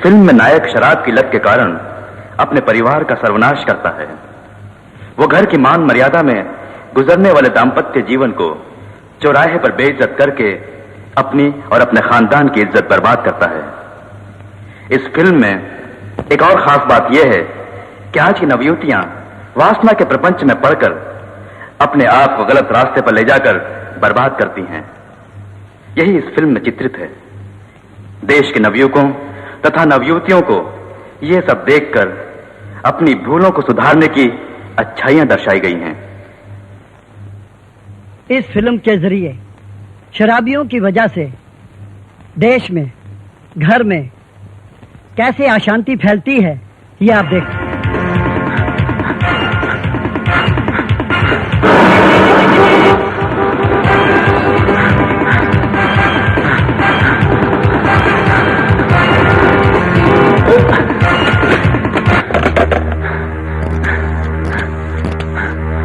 Film में नायक शराब की लत के कारण अपने परिवार का सर्वनाश करता है। वो घर की मान मर्यादा में गुजरने वाले दाम्पत्य जीवन को चौराहे पर बेइज्जत करके अपनी और अपने खानदान की इज्जत बर्बाद करता है। इस फिल्म में एक और खास बात यह है कि आज की नवयुवतियां वासना के प्रपंच में पड़कर अपने आप को गलत रास्ते पर ले जाकर बर्बाद करती हैं। यही इस फिल्म में चित्रित है। देश के नवयुवकों तथा नवयुवतियों को यह सब देखकर अपनी भूलों को सुधारने की अच्छाइयां दर्शाई गई हैं। इस फिल्म के जरिए शराबियों की वजह से देश में, घर में कैसे अशांति फैलती है, ये आप देखिए।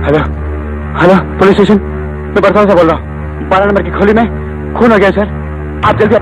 हेलो हेलो, पुलिस स्टेशन, मैं बरसात से बोल रहा हूँ। 12 नंबर की खोली में खून हो गया सर, आप जल्दी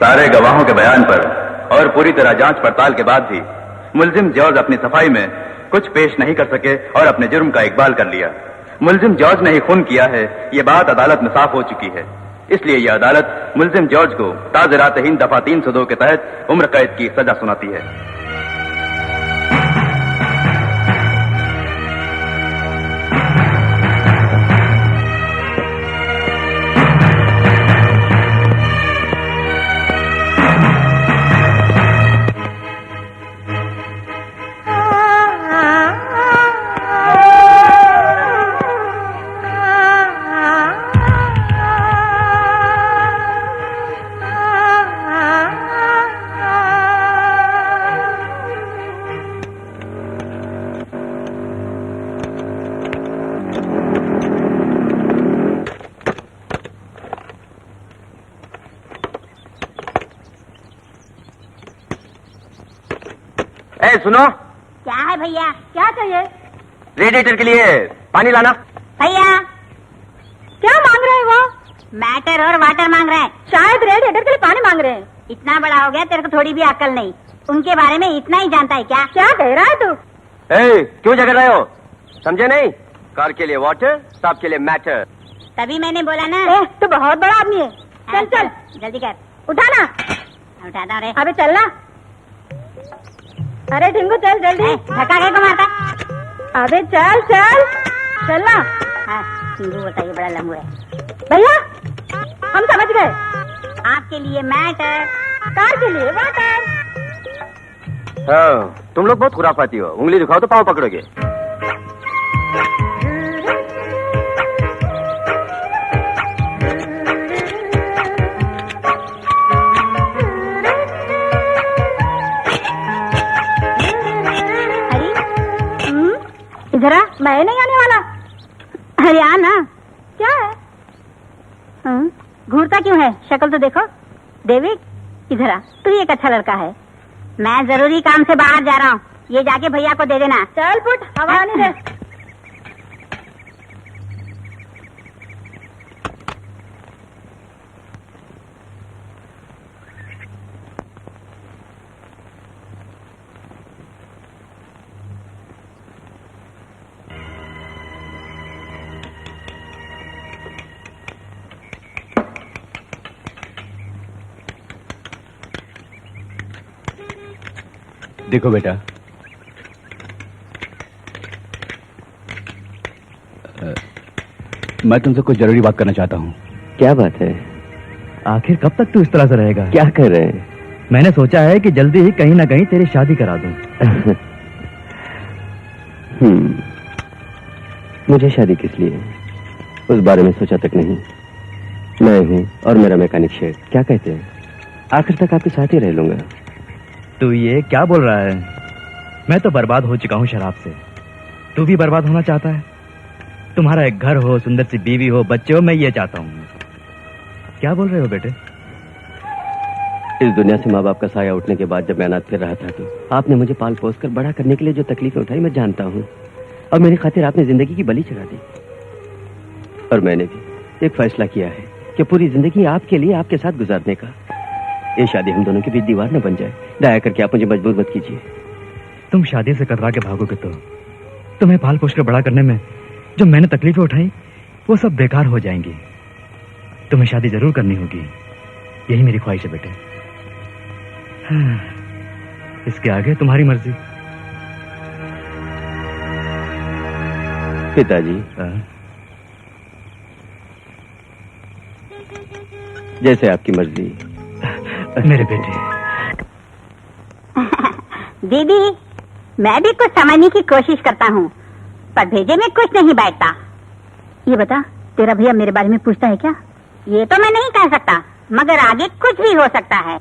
सारे गवाहों के बयान पर और पूरी तरह जांच पड़ताल के बाद भी मुलजिम जॉर्ज अपनी सफाई में कुछ पेश नहीं कर सके और अपने जुर्म का इकबाल कर लिया। मुलजिम जॉर्ज ने ही खून किया है, ये बात अदालत में साफ हो चुकी है। इसलिए यह अदालत मुलजिम जॉर्ज को ताज़रात-ए-हिंद दफा 302 के तहत उम्र कैद की सजा सुनाती है। सुनो, क्या है भैया? क्या चाहिए? रेडिएटर के लिए पानी लाना। भैया क्या मांग रहे हैं वो? मैटर और वाटर मांग रहे हैं। शायद रेडिएटर के लिए पानी मांग रहे हैं। इतना बड़ा हो गया, तेरे को थोड़ी भी अक्ल नहीं। उनके बारे में इतना ही जानता है क्या? क्या कह रहा है तू? क्यों झगड़ रहे हो? समझे नहीं? कार के लिए वाटर, सांप के लिए मैटर। तभी मैंने बोला ना। तू बहुत बड़ा आदमी है। चल चल जल्दी कर, उठाना। उठाता रे। अबे चलना। अरे ढिंगू चल जल्दी। धक्का क्या को मारता? अबे चल चल चलना। हाँ, ढिंगू बोलता ये बड़ा लंबू है। भैया हम समझ गए। आपके लिए मैटर, कार के लिए वाटर। हाँ, तुम लोग बहुत खुराफाती हो। उंगली दिखाओ तो पाँव पकड़ोगे। मैं नहीं आने वाला। अरे आ ना। क्या है? घूरता क्यों है? शक्ल तो देखो। डेविड इधर आ, तू एक अच्छा लड़का है। मैं जरूरी काम से बाहर जा रहा हूँ, ये जाके भैया को दे देना। चल पुट, हवा आने दे। देखो बेटा, मैं तुमसे कुछ जरूरी बात करना चाहता हूँ। क्या बात है? आखिर कब तक तू इस तरह से रहेगा? क्या कर रहे हैं? मैंने सोचा है कि जल्दी ही कहीं ना कहीं तेरी शादी करा दूं। मुझे शादी किस लिए? उस बारे में सोचा तक नहीं। मैं हूँ और मेरा मैकेनिक शेड, क्या कहते हैं? आखिर तक आपके साथ ही रह लूंगा। तू ये क्या बोल रहा है? मैं तो बर्बाद हो चुका हूँ शराब से। तू भी बर्बाद होना चाहता है? तुम्हारा एक घर हो, सुंदर सी बीवी हो, बच्चे हो, मैं ये चाहता हूँ। क्या बोल रहे हो बेटे? इस दुनिया से माँ बाप का साया उठने के बाद जब मैं अनाथ फिर रहा था तो आपने मुझे पाल पोस कर बड़ा करने के लिए जो तकलीफें उठाई मैं जानता हूँ, और मेरी खातिर आपने जिंदगी की बलि चढ़ा दी। और मैंने भी एक फैसला किया है कि पूरी जिंदगी आपके लिए, आपके साथ गुजारने का। ये शादी हम दोनों के बीच दीवार न बन जाए। दया करके आप मुझे मजबूर मत कीजिए। तुम शादी से कतरा के भागोगे तो तुम्हें पाल पोस कर बड़ा करने में जो मैंने तकलीफें उठाई वो सब बेकार हो जाएंगी। तुम्हें शादी जरूर करनी होगी, यही मेरी ख्वाहिश है बेटे। हाँ, इसके आगे तुम्हारी मर्जी। पिताजी, हाँ? जैसे आपकी मर्जी। मेरे बेटे। दीदी, मैं भी कुछ समझने की कोशिश करता हूँ, पर भेजे में कुछ नहीं बैठता। ये बता, तेरा भैया मेरे बारे में पूछता है क्या? ये तो मैं नहीं कह सकता, मगर आगे कुछ भी हो सकता है।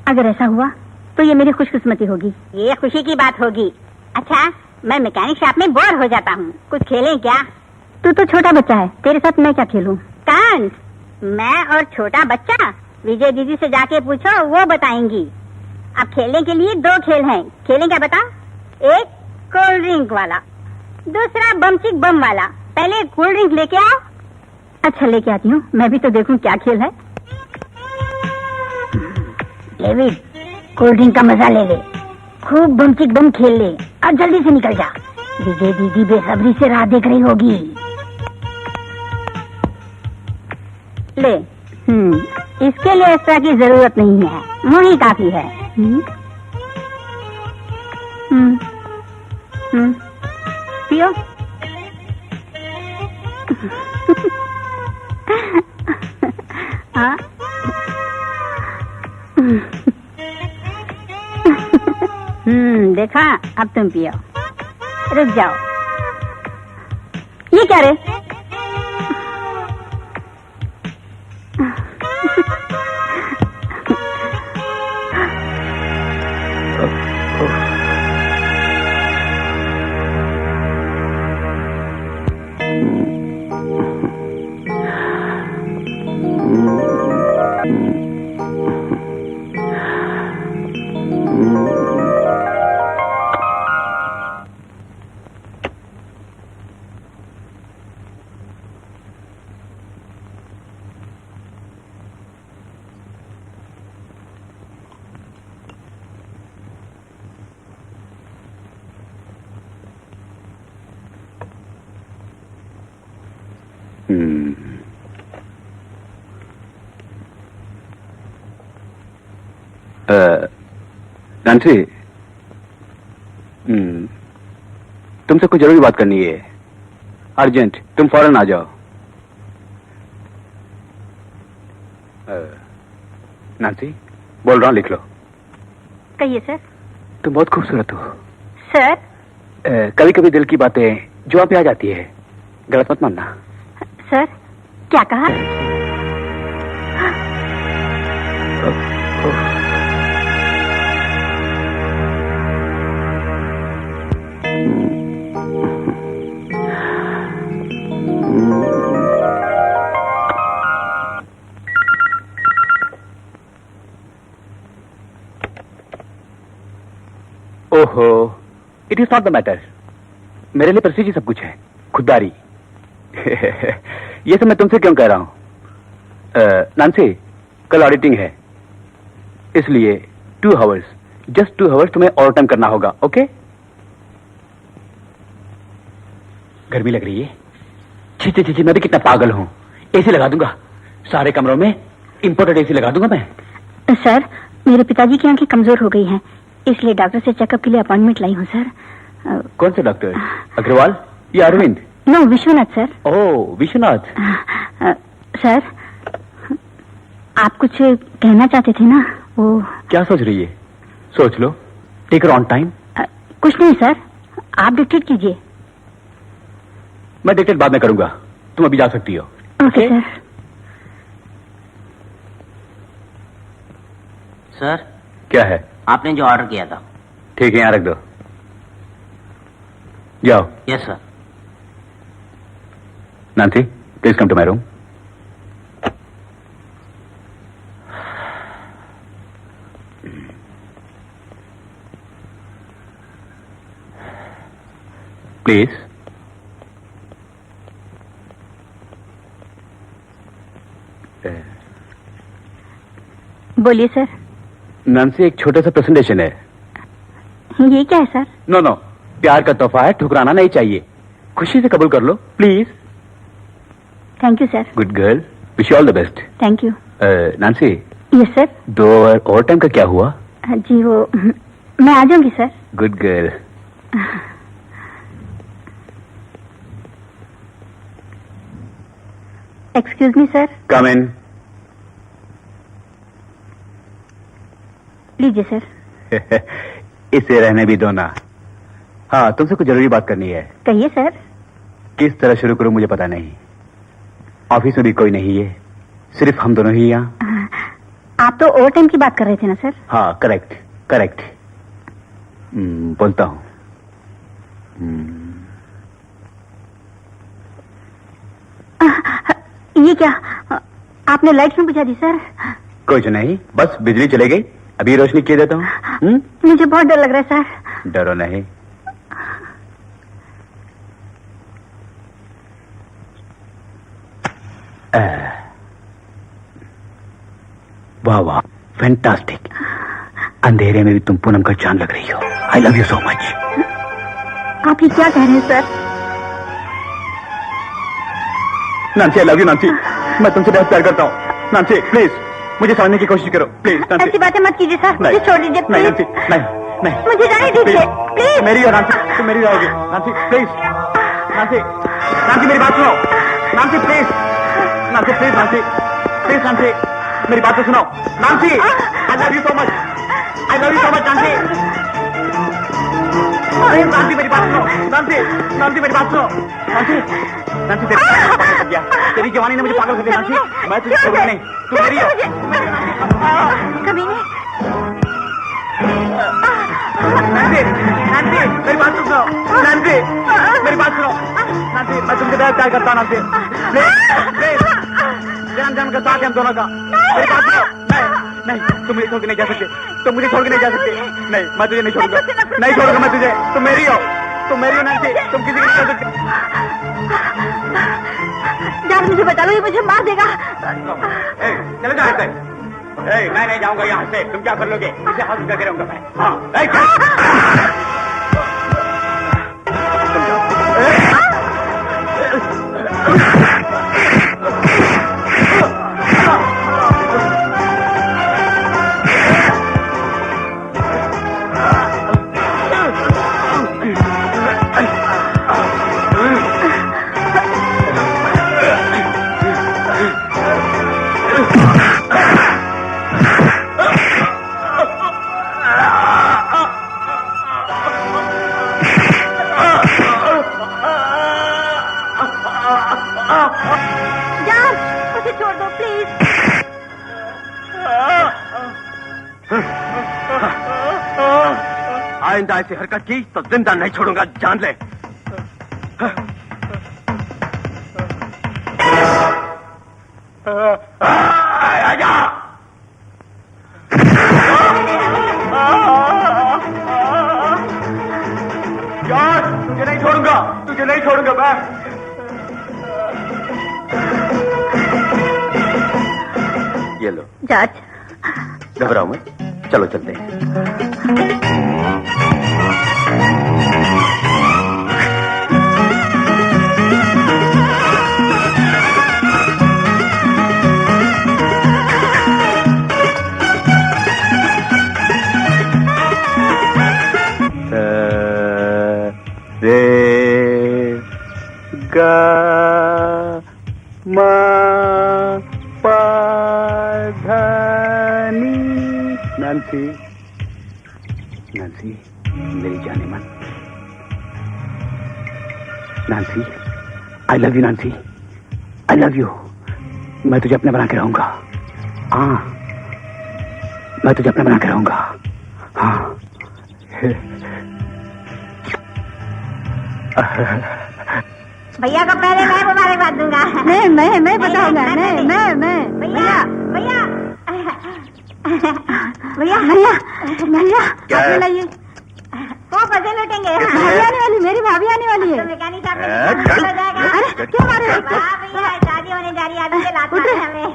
अगर ऐसा हुआ तो ये मेरी खुशकिस्मती होगी, ये खुशी की बात होगी। अच्छा, मैं मैकेनिक शॉप में बोर हो जाता हूँ, कुछ खेलें क्या? तू तो छोटा बच्चा है, तेरे साथ मैं क्या खेलूं? कांस, मैं और छोटा बच्चा? विजय दीदी से जाके पूछो, वो बताएंगी। अब खेलने के लिए दो खेल हैं, खेलें क्या बता? एक कोल्ड ड्रिंक वाला, दूसरा बमचिक बम वाला। पहले कोल्ड ड्रिंक लेके आओ। अच्छा, लेके आती हूँ, मैं भी तो देखूं क्या खेल है। डेविड, कोल्ड ड्रिंक का मजा ले ले, खूब बमचिक बम खेल ले और जल्दी से निकल जा। विजय दीदी बेसब्री से राह देख रही होगी। ले, इसके लिए एक्स्ट्रा की जरूरत नहीं है, मुझे काफी है। पियो। हाँ। देखा, अब तुम पियो। रुक जाओ। ये क्या रे? नैन्सी, तुमसे कुछ जरूरी बात करनी है, अर्जेंट। तुम फौरन आ जाओ। नैन्सी, बोल रहा हूँ, लिख लो। कहिए सर। तुम बहुत खूबसूरत हो सर। कभी कभी दिल की बातें जुआ पे आ जाती है, गलत मत मानना। सर, क्या कहा? ओहो, it is not the matter. मेरे लिए प्रेस्टीज ही सब कुछ है, खुददारी। ये सब मैं तुमसे क्यों कह रहा हूं? नांसी, कल ऑडिटिंग है, इसलिए 2 आवर्स, जस्ट 2 आवर्स तुम्हें ओवर टाइम करना होगा, ओके? गर्मी लग रही है? छी, मैं भी कितना पागल हूं। एसी लगा दूंगा, सारे कमरों में इंपोर्टेड एसी लगा दूंगा मैं। सर, मेरे पिताजी की आंखें कमजोर हो गई हैं, इसलिए डॉक्टर से चेकअप के लिए अपॉइंटमेंट लाई हूँ सर। कौन से डॉक्टर? अग्रवाल या Arvind? No, Vishwanath sir. Oh, Vishwanath. Sir, आप कुछ कहना चाहते थे ना, वो। क्या सोच रही है? सोच लो, टेक ऑन टाइम। कुछ नहीं सर, आप डिक्टेट कीजिए। मैं डिक्टेट बाद में करूंगा, तुम अभी जा सकती हो। Okay sir. सर, क्या है? आपने जो ऑर्डर किया था। ठीक है, यहाँ रख दो, जाओ। Yes sir. Nancy, please come to my room. Please. बोलिए सर। नांसी, एक छोटा सा प्रेजेंटेशन है। ये क्या है सर? नो नो, प्यार का तोहफा है, ठुकराना नहीं चाहिए। खुशी से कबूल कर लो, please. Thank you sir. Good girl, wish you all the best. Thank you. Nancy, yes sir. 2 hour over time का क्या हुआ? जी वो, मैं आ जाऊंगी sir. Good girl. Excuse me sir. Come in. लीजिए सर। इसे रहने भी दो ना। हाँ, तुमसे कुछ जरूरी बात करनी है। कहिए सर। किस तरह शुरू करूं मुझे पता नहीं। ऑफिस में भी कोई नहीं है, सिर्फ हम दोनों ही यहाँ। आप तो ओवर टाइम की बात कर रहे थे ना सर? हाँ, करेक्ट करेक्ट। बोलता हूँ। ये क्या, आपने लाइट क्यों बुझा दी सर? कुछ नहीं, बस बिजली चले गई, अभी रोशनी किए देता हूँ। मुझे बहुत डर लग रहा है सर। डरो नहीं। वाह वाह, फैंटास्टिक। अंधेरे में भी तुम पूनम का चांद लग रही हो। आई लव यू सो मच। आप ये क्या कह रहे हैं सर? नांसी, आई लव यू नांसी, मैं तुमसे बहुत प्यार करता हूँ। नांसी प्लीज, मुझे समझने की कोशिश करो प्लीज। नांसी, ऐसी बातें मत कीजिए सर, मुझे छोड़ दीजिए नहीं प्लीज। नांसी, नहीं नहीं, मुझे जाने दीजिए प्लीज। मेरी और नांसी, तुम मेरी रहोगी। नांसी प्लीज, नांसी, नांसी मेरी बात सुनो। Nancy please, Nancy please, Nancy please, Nancy मेरी बात तो सुनो। Nancy, I love you so much, I love you so much Nancy. Nancy मेरी बात सुनो। नांसी, नांसी मेरी बात सुनो। नांसी, नांसी तेरी पागल कर दिया, तेरी जवानी ने मुझे पागल कर दिया। नांसी, मैं तुझे छोड़ूंगा नहीं, तू मेरी हो। कभी नहीं। नांसी, नांसी मेरी बात सुनो। नांसी मेरी बात सुनो। नांसी, मैं तुमसे बहुत प्यार करता हूँ। नांसी प्लीज प्लीज, जन्म जन्म का साथ है हम दोनों का। मेरी बात सुनो। नहीं नहीं, तुम मुझे छोड़ के नहीं जा सकते, तुम मुझे छोड़ के नहीं जा सकते। नहीं, मैं तुझे नहीं छोड़ूंगा, नहीं छोड़ूंगा मैं तुझे। तुम मेरी हो, तुम मेरी हो नांसी, तुम किसी की नहीं कर सकते। जान मुझे बता लो, ये मुझे मार देगा। चले जाओ यहाँ से। मैं नहीं जाऊंगा यहाँ से, तुम क्या कर लोगे? इसे हाथ करके रहूंगा मैं। हाँ, जान, मुझे छोड़ दो प्लीज। आइंदा ऐसी हरकत की तो जिंदा नहीं छोड़ूंगा, जान ले। आजा। छोड़ूंगा मैं। ये लो, जॉर्ज घबराओ मत, चलो चलते हैं। रे गा मा पा धा नी। नांसी, नांसी मेरी जाने मन, Nancy I love you, Nancy I love you. मैं तुझे अपने बना के रहूंगा। हाँ, मैं तुझे अपने बना के रहूंगा। हाँ, भैया को पहले मैं मुबारकबाद दूंगा। मैं बताऊंगा। मैं भैया भैया भैया भैया भैया क्या? लाइए। वो पैसे लूटेंगे। भाभी आने वाली, मेरी भाभी आने वाली है। तो मैकेनिक साहब ने निकाल हो जाएगा। अरे क्यों मारे? वाह भैया, शादी होने जा रही है, अभी से लात मारे हमें।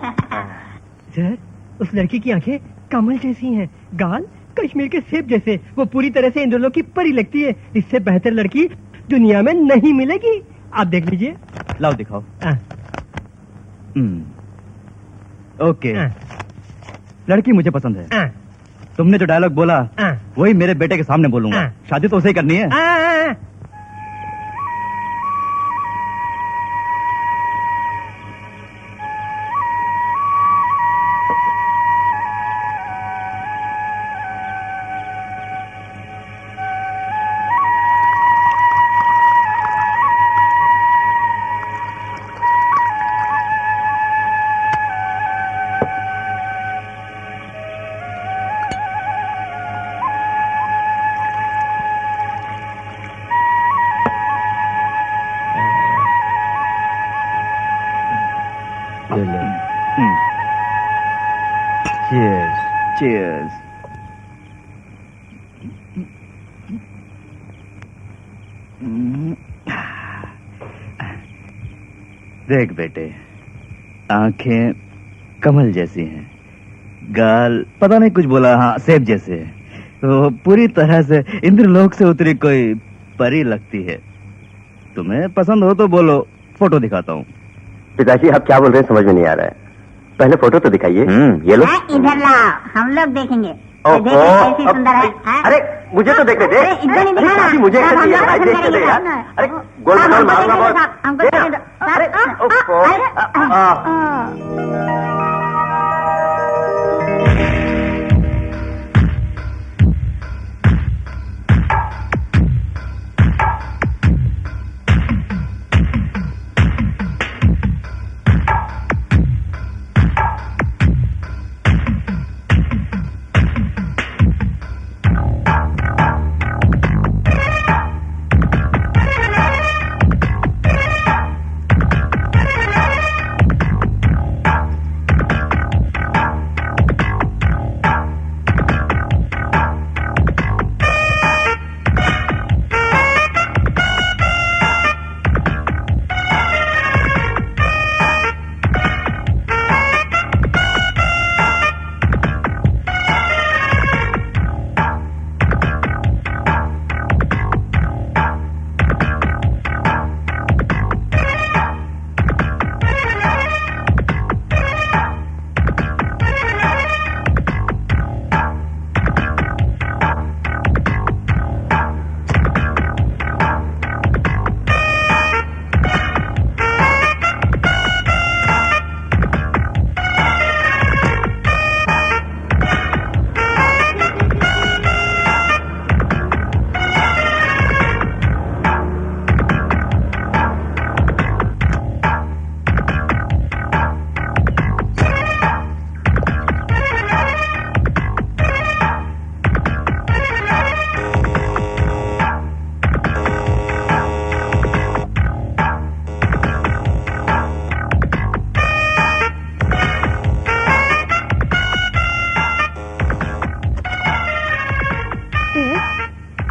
सर, उस लड़की की आंखें कमल जैसी हैं, गाल कश्मीर के सेब जैसे। वो पूरी तरह से इंद्रलोक की परी लगती है। इससे बेहतर लड़की दुनिया में नहीं मिलेगी। आप देख लीजिए। लाओ दिखाओ। ओके, लड़की मुझे पसंद है। तुमने जो डायलॉग बोला वही मेरे बेटे के सामने बोलूंगा। शादी तो उसे ही करनी है। Cheers. Cheers. देख बेटे, आंखें कमल जैसी हैं, गाल पता नहीं कुछ बोला, हाँ सेब जैसे है। तो पूरी तरह से इंद्रलोक से उतरी कोई परी लगती है। तुम्हें पसंद हो तो बोलो, फोटो दिखाता हूँ। पिताजी आप क्या बोल रहे हैं समझ में नहीं आ रहा है। पहले फोटो तो दिखाइए। ये लो। इधर लाओ, हम लोग देखेंगे। ओहो, देखो कैसी सुंदर है। हाँ? अरे मुझे तो देखने दे। अरे, इधर नहीं दिखाना। अरे, मुझे साहब, कैसे हम दिया? लोग भाई, पसंद देखने दे करेंगे, यार। साहब। अरे गोल साहब, गोल हमको मारूंगा देखने दो, बहुत। साहब, हमको देना। देखने दो। अरे, साहब, ओफो। अरे,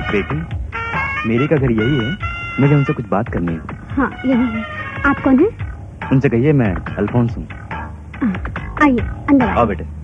बेटी, मेरे का घर यही है। मुझे उनसे कुछ बात करनी है। हाँ यही है। आप कौन है? उनसे कहिए मैं अल्फोंस हूँ। आइए अंदर आओ बेटे।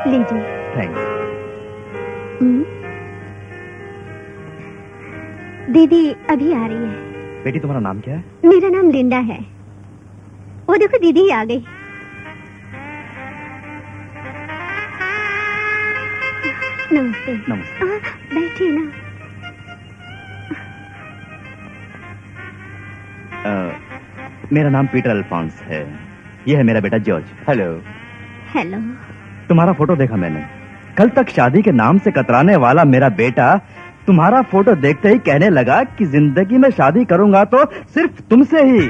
लीजिए। थैंक्स। दीदी अभी आ रही है। बेटी तुम्हारा नाम क्या है? मेरा नाम लिंडा है। वो देखो दीदी ही आ गई। नमस्ते। नमस्ते। बैठिए ना। मेरा नाम पीटर अल्फोंस है। ये है मेरा बेटा जॉर्ज। हेलो। हेलो। तुम्हारा फोटो देखा मैंने। कल तक शादी के नाम से कतराने वाला मेरा बेटा तुम्हारा फोटो देखते ही कहने लगा कि जिंदगी में शादी करूंगा तो सिर्फ तुमसे ही।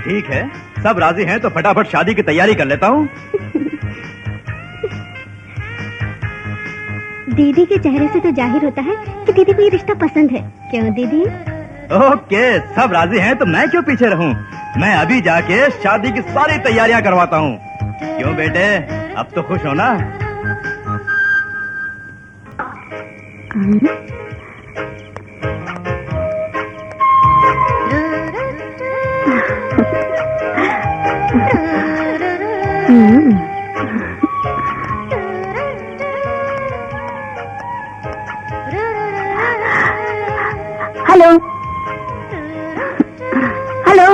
ठीक है, सब राजी हैं तो फटाफट शादी की तैयारी कर लेता हूँ। दीदी के चेहरे से तो जाहिर होता है कि दीदी को ये रिश्ता पसंद है। क्यों दीदी? ओके, सब राजी हैं तो मैं क्यों पीछे रहूं? मैं अभी जाके शादी की सारी तैयारियां करवाता हूँ। क्यों बेटे, अब तो खुश हो ना? Hello hello.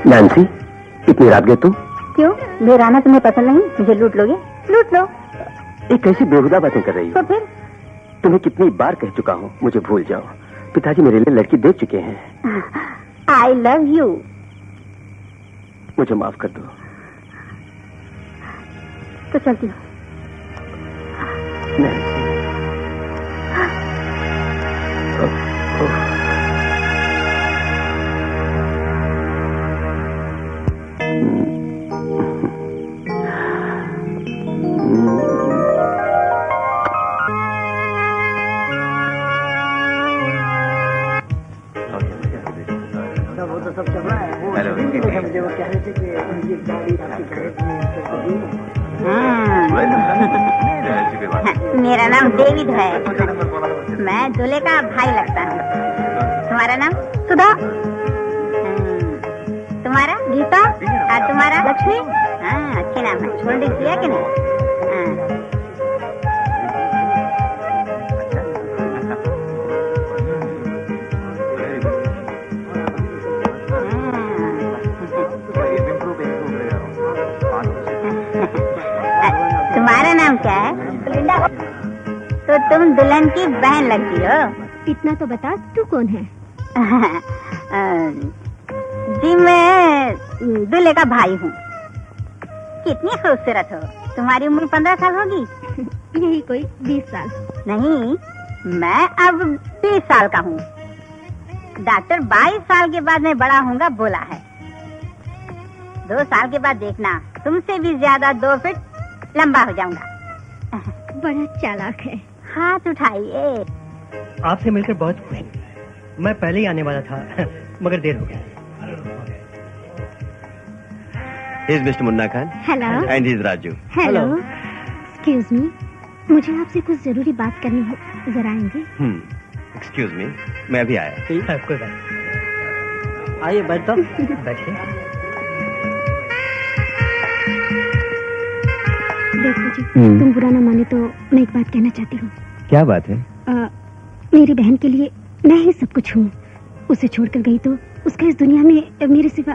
नैन्सी, इतनी रात गए तुम? क्यों, मेरा आना तुम्हें पसंद नहीं? मुझे लूट लोगे? लूट लो। एक कैसी बेहुदा बातें कर रही हो? तो फिर? तुम्हें कितनी बार कह चुका हूँ मुझे भूल जाओ। पिताजी मेरे लिए लड़की देख चुके हैं। आई लव यू। मुझे माफ कर दो। तो चलती हूँ। नैन्सी। मेरा नाम डेविड है। मैं दूल्हे का भाई लगता हूँ। तुम्हारा नाम? सुधा। तुम्हारा? गीता। और तुम्हारा? लक्ष्मी। हाँ, अच्छे नाम है। छोड़ दी किया कि नहीं? तुम्हारा नाम क्या है? लिंडा। तो तुम दुल्हन की बहन लगती हो। इतना तो बता, तू कौन है? जी मैं दूल्हे का भाई हूँ। कितनी खूबसूरत हो। तुम्हारी उम्र 15 साल होगी? यही कोई 20 साल। नहीं, मैं अब 20 साल का हूँ। डॉक्टर 22 साल के बाद मैं बड़ा होऊंगा बोला है। 2 साल के बाद देखना, तुमसे भी ज्यादा 2 फीट लंबा हो जाऊंगा। बड़ा चालाक है। हाथ उठाइए। आपसे मिलकर बहुत खुश हूँ। मैं पहले ही आने वाला था मगर देर हो गया। He's Mr. Munna Khan. Hello. And he's Raju. Hello. Excuse me, मुझे आपसे कुछ जरूरी बात करनी है। जरा आएंगे? एक्सक्यूज मी, मैं अभी आया। कोई बात। आइए बैठो। बैठिए। देखो जी, तुम बुरा ना माने तो मैं एक बात कहना चाहती हूँ। क्या बात है? मेरी बहन के लिए मैं ही सब कुछ हूँ। उसे छोड़कर गई तो उसका इस दुनिया में मेरे सिवा।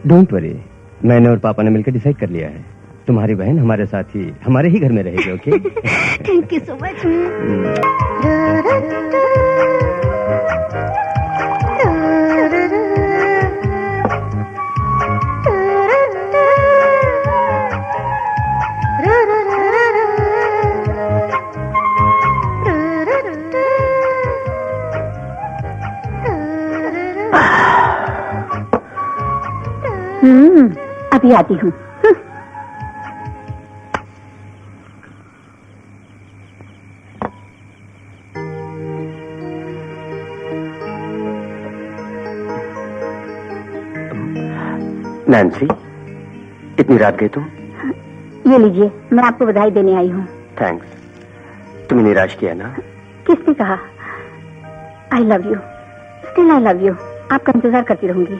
डोंट वरी, मैंने और पापा ने मिलकर डिसाइड कर लिया है। तुम्हारी बहन हमारे साथ ही हमारे ही घर में रहेगी। Okay? Thank you so much. अभी आती हूँ। नैन्सी, इतनी रात गए तुम? ये लीजिए, मैं आपको बधाई देने आई हूँ। थैंक्स। तुम्हें निराश किया ना? किसने कहा? आई love you, still I love you. आपका इंतजार करती रहूंगी।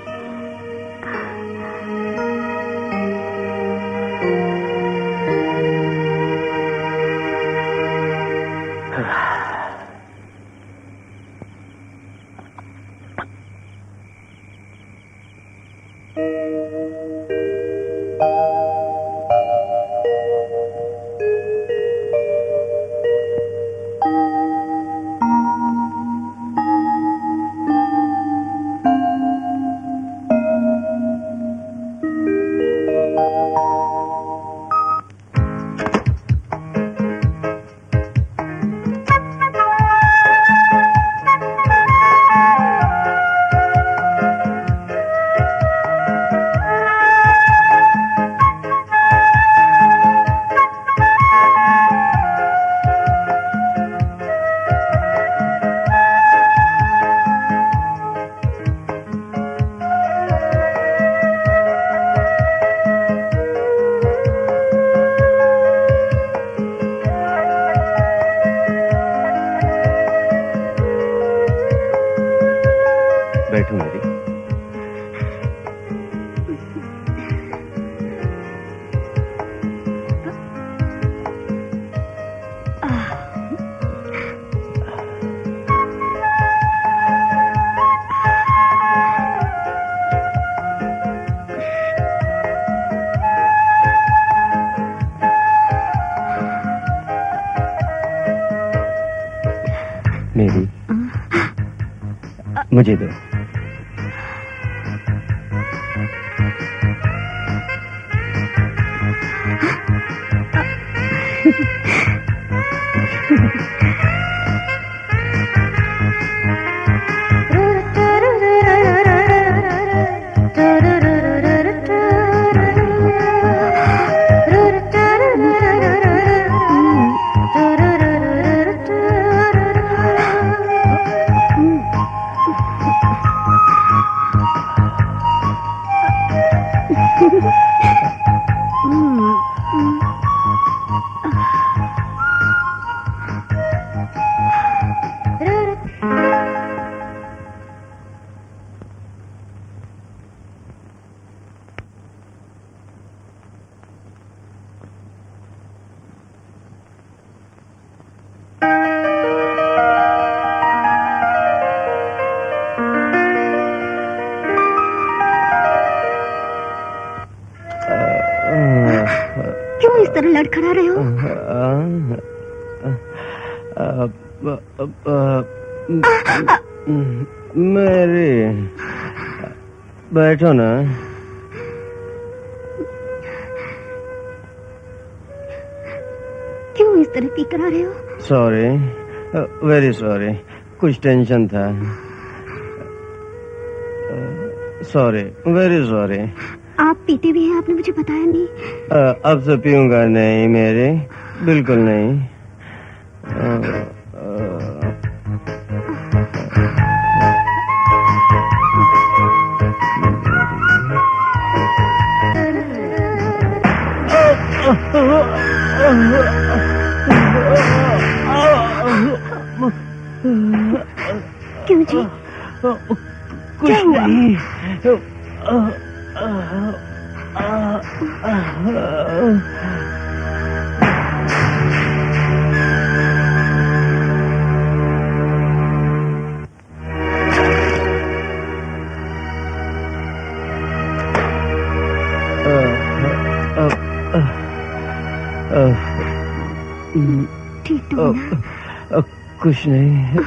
बैठो मेरी। मेरी, मुझे दो। क्यों इस तरह लड़खड़ा रहे हो? मेरी, बैठो ना। क्यों इस तरह पी कर आ रहे हो? सॉरी, वेरी सॉरी, कुछ टेंशन था। Sorry, very sorry. आप पीते भी हैं, आपने मुझे बताया नहीं। अब से पीऊंगा नहीं मेरे, बिल्कुल नहीं। क्यों जी? कुछ नहीं। ठीक तो हो ना? कुछ नहीं।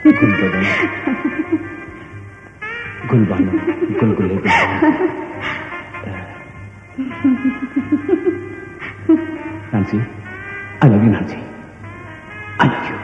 गुल बदन, गुल बानो, गुलगुले Gulbano. नांसी, I love you, नांसी, I love you।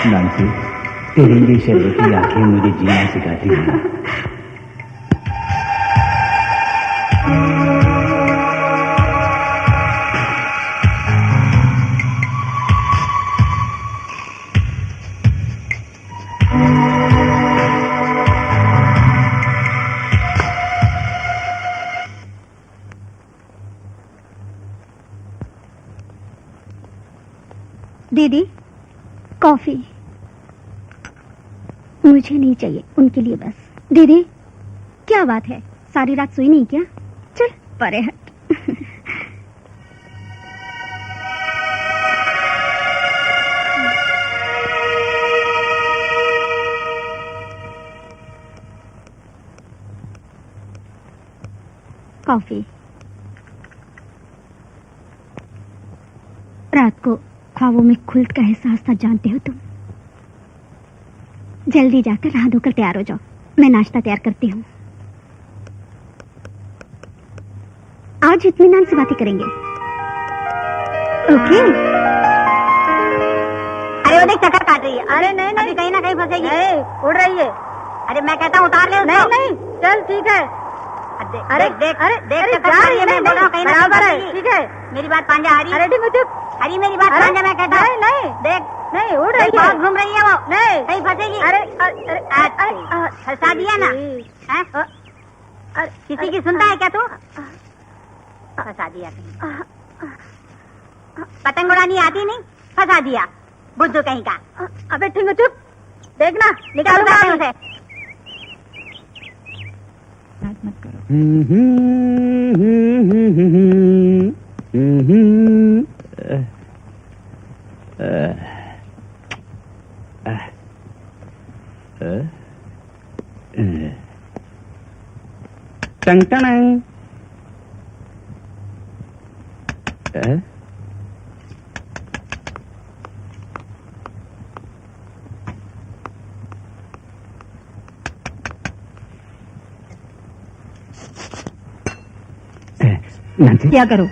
नांसी, तेरी ये शर्बती आंखें मुझे जीना सिखाती हैं। दीदी, कॉफी। मुझे नहीं चाहिए, उनके लिए बस। दीदी, क्या बात है, सारी रात सोई नहीं क्या? चल परे हट। कॉफी। रात को ख्वाबों में खुल्ट का एहसास था, जानते हो तुम। जल्दी जाकर नहा धोकर तैयार हो जाओ, मैं नाश्ता तैयार करती हूँ। आज इत्मीनान से बातें करेंगे, ओके? अरे वो देख, चक्कर काट रही है। अरे नहीं नहीं, कहीं ना कहीं फंसेगी। उड़ रही है। अरे मैं कहता हूँ उतार ले उसको। नहीं नहीं, चल ठीक है। अरे देख अरे देख, मैं बोल रहा हूँ कहीं ना कहीं। ठीक है, मेरी बात पांजा हरी। अरे हरी, मेरी बात पांजा, मैं कहता हूँ। नहीं देख, नहीं उड़ रही है, घूम रही है वो। नहीं, कहीं फंसेगी। अरे फंसा दिया ना? किसी की सुनता है क्या तू? फंसा दिया कहीं। पतंग उड़ानी आती नहीं, फंसा दिया बुद्धू कहीं का। अबे ठीक है, चुप। देखना निकालूंगा उसे। मत करो। टंग टंग। नांसी, क्या करो?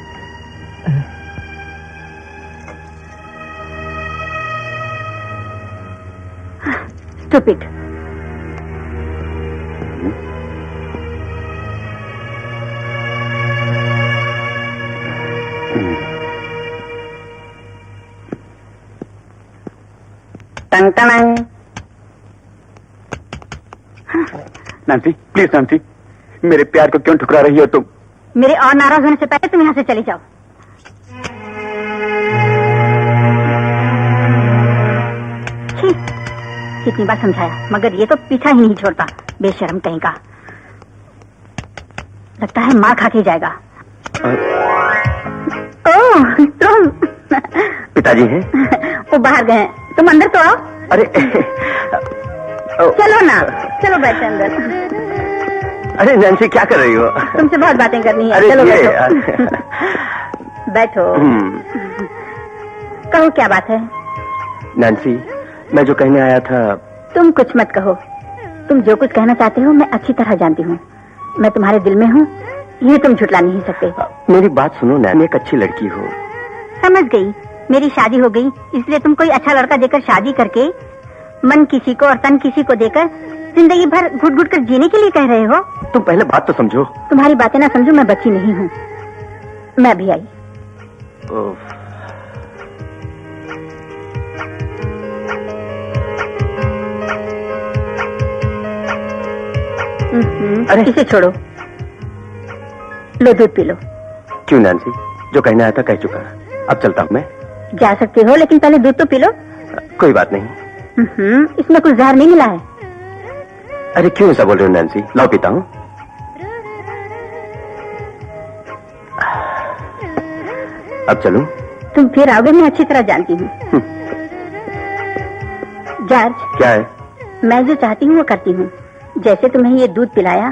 स्टूपिड। Tongue tongue. नांसी, प्लीज नांसी, मेरे प्यार को क्यों ठुकरा रही हो तुम? मेरे और नाराज होने से पहले तुम यहाँ से चले जाओ। कितनी बार समझाया, मगर ये तो पीछा ही नहीं छोड़ता, बेशर्म कहीं का। लगता है मार खा के जाएगा। ओह, तुम। पिताजी हैं? वो बाहर गए हैं, तुम अंदर तो आओ। अरे चलो ना, चलो बैठे अंदर। अरे नैन्सी, क्या कर रही हो? तुमसे बहुत बातें करनी है। अरे चलो ये बैठो। बैठो। कहो क्या बात है? नैन्सी, मैं जो कहने आया था। तुम कुछ मत कहो, तुम जो कुछ कहना चाहते हो मैं अच्छी तरह जानती हूँ। मैं तुम्हारे दिल में हूँ, ये तुम झुटला नहीं सकते। मेरी बात सुनो, नैन एक अच्छी लड़की हो। समझ गई, मेरी शादी हो गई, इसलिए तुम कोई अच्छा लड़का देकर शादी करके मन किसी को और तन किसी को देकर जिंदगी भर घुट घुट कर जीने के लिए कह रहे हो। तुम पहले बात तो समझो। तुम्हारी बातें ना समझो, मैं बच्ची नहीं हूँ। मैं भी आई। अरे। इसे छोड़ो, लो दूध पी लो। क्यों नैन्सी, जो कहना आया था कह चुका। अब चलता हूँ मैं। जा सकते हो, लेकिन पहले दूध तो पी लो। कोई बात नहीं। इसमें कुछ जहर नहीं मिला है। अरे क्यों ऐसा बोल रहे हो नैन्सी? लाओ पीता हूँ। अब चलूं? तुम फिर आओगे, मैं अच्छी तरह जानती हूँ। जॉर्ज, क्या है? मैं जो चाहती हूँ वो करती हूँ। जैसे तुम्हें ये दूध पिलाया,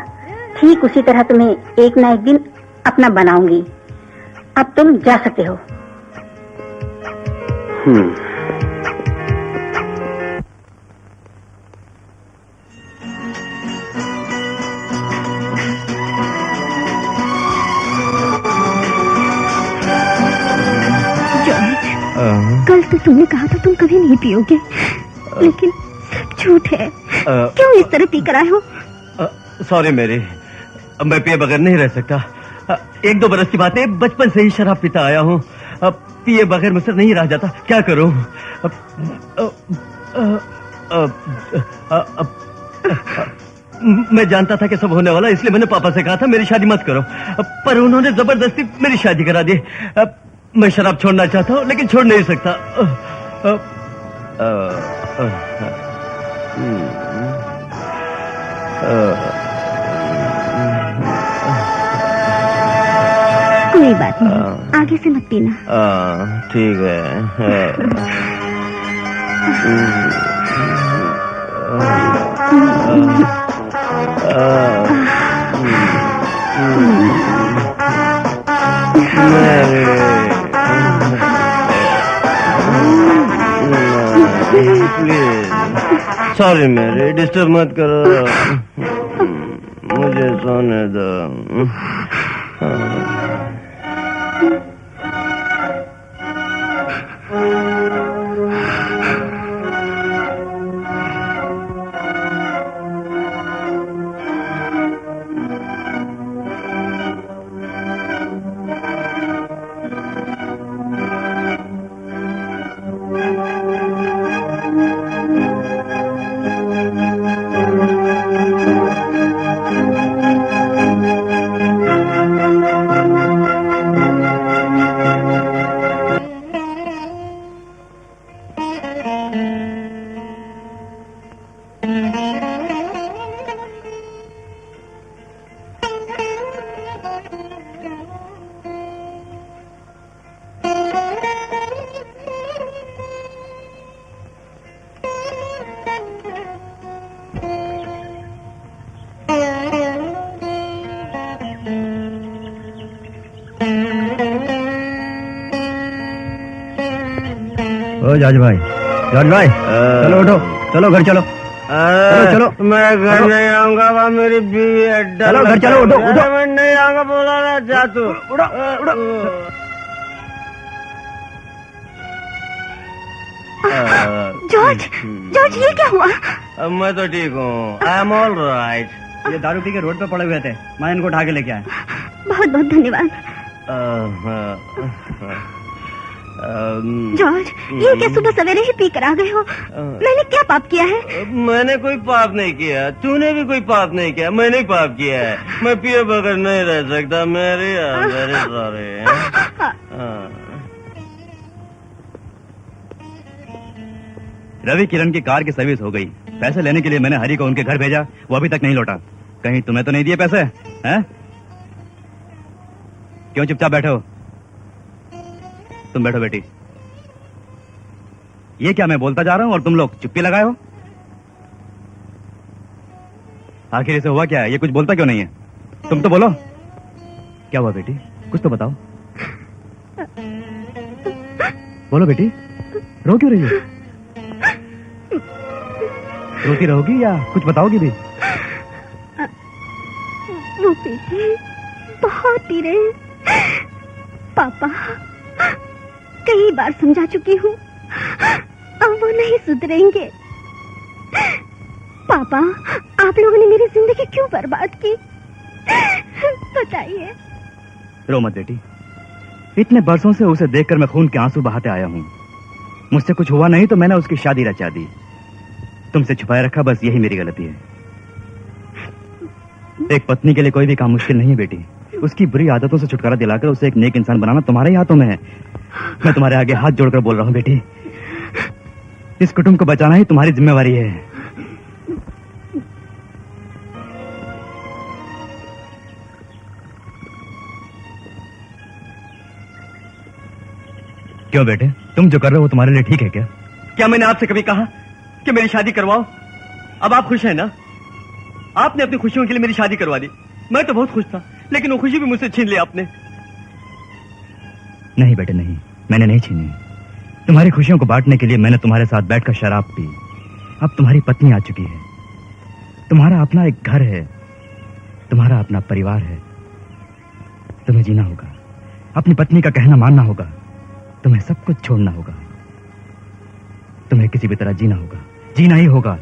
ठीक उसी तरह तुम्हें एक ना एक दिन अपना बनाऊंगी। अब तुम जा सकते हो। कल तो तुमने कहा था तुम कभी नहीं पियोगे, लेकिन झूठ है। क्यों इस तरह पी कर आए हो? सॉरी मेरी, मैं पिए बगैर नहीं रह सकता। 1-2 बरस की बात है, बचपन से ही शराब पीता आया हूँ। पिए बगैर मुझसे नहीं रहा जाता, क्या करूँ? मैं जानता था कि सब होने वाला, इसलिए मैंने पापा से कहा था मेरी शादी मत करो, पर उन्होंने जबरदस्ती मेरी शादी करा दी। मैं शराब छोड़ना चाहता हूँ, लेकिन छोड़ नहीं सकता। कोई बात नहीं, आगे से मत पीना। ठीक है। सॉरी मेरी, डिस्टर्ब मत करो, मुझे सोने दो। जॉर्ज भाई, चलो उठो, चलो घर चलो। चलो मैं घर नहीं आऊंगा, वहाँ मेरी बीवी है। चलो घर चलो, उठो उठो। मैं नहीं आऊंगा, बोला ना, जा तू। उठो उठो। जॉर्ज, जॉर्ज ये क्या हुआ? मैं तो ठीक हूँ, आई एम ऑल राइट। ये दारू पी के रोड पे पड़े हुए थे, मैं इनको उठा के लेके आया। बहुत बहुत धन्यवाद। जॉर्ज, ये क्या सुबह सवेरे ही पी कर आ गए हो? मैंने क्या पाप किया है? मैंने कोई पाप नहीं किया, तूने भी कोई पाप नहीं किया, मैंने ही पाप किया है। मैं पिए बगैर नहीं रह सकता, मेरे सारे। रवि किरण की कार की सर्विस हो गई। पैसे लेने के लिए मैंने हरी को उनके घर भेजा, वो अभी तक नहीं लौटा। कहीं तुम्हें तो नहीं दिए पैसे? हैं? क्यों चुपचाप बैठे हो? तुम बैठो बेटी। ये क्या मैं बोलता जा रहा हूं और तुम लोग चुप्पी लगाए हो? आखिर इसे हुआ क्या है? ये कुछ बोलता क्यों नहीं है? तुम तो बोलो, क्या हुआ बेटी? कुछ तो बताओ। बोलो बेटी, रो क्यों रही हो? रोती रहोगी या कुछ बताओगी भी? वो पीते, बहुत पी रहे हैं। पापा, कई बार समझा चुकी हूँ, अब वो नहीं सुधरेंगे। पापा, आप लोगों ने मेरी जिंदगी क्यों बर्बाद की? बताइए। रो मत बेटी, इतने बरसों से उसे देखकर मैं खून के आंसू बहाते आया हूँ। मुझसे कुछ हुआ नहीं तो मैंने उसकी शादी रचा दी। तुमसे छुपाए रखा, बस यही मेरी गलती है। एक पत्नी के लिए कोई भी काम मुश्किल नहीं है बेटी। उसकी बुरी आदतों से छुटकारा दिलाकर उसे एक नेक इंसान बनाना तुम्हारे ही हाथों में है। मैं तुम्हारे आगे हाथ जोड़कर बोल रहा हूँ बेटी, इस कुटुंब को बचाना ही तुम्हारी जिम्मेवारी है। क्यों बेटे, तुम जो कर रहे हो तुम्हारे लिए ठीक है क्या? क्या मैंने आपसे कभी कहा कि मेरी शादी करवाओ? अब आप खुश हैं ना? आपने अपनी खुशियों के लिए मेरी शादी करवा दी। मैं तो बहुत खुश था, लेकिन वो खुशी भी मुझसे छीन ली आपने। नहीं बेटे नहीं, मैंने नहीं छीनी। तुम्हारी खुशियों को बांटने के लिए मैंने तुम्हारे साथ बैठकर शराब पी। अब तुम्हारी पत्नी आ चुकी है, तुम्हारा अपना एक घर है, तुम्हारा अपना परिवार है। तुम्हें जीना होगा, अपनी पत्नी का कहना मानना होगा, तुम्हें सब कुछ छोड़ना होगा। तुम्हें किसी भी तरह जीना होगा, जीना ही होगा।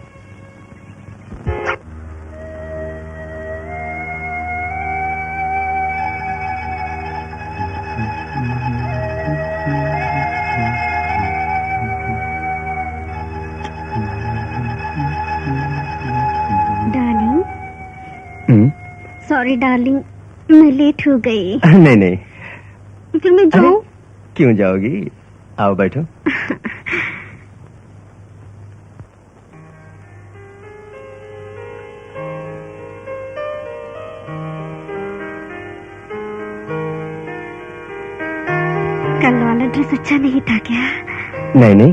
डार्लिंग, सॉरी डार्लिंग, मैं लेट हो गई। नहीं नहीं, फिर मैं जाऊं? क्यों जाओगी? आओ बैठो। कल वाला ड्रेस अच्छा नहीं था क्या? नहीं नहीं,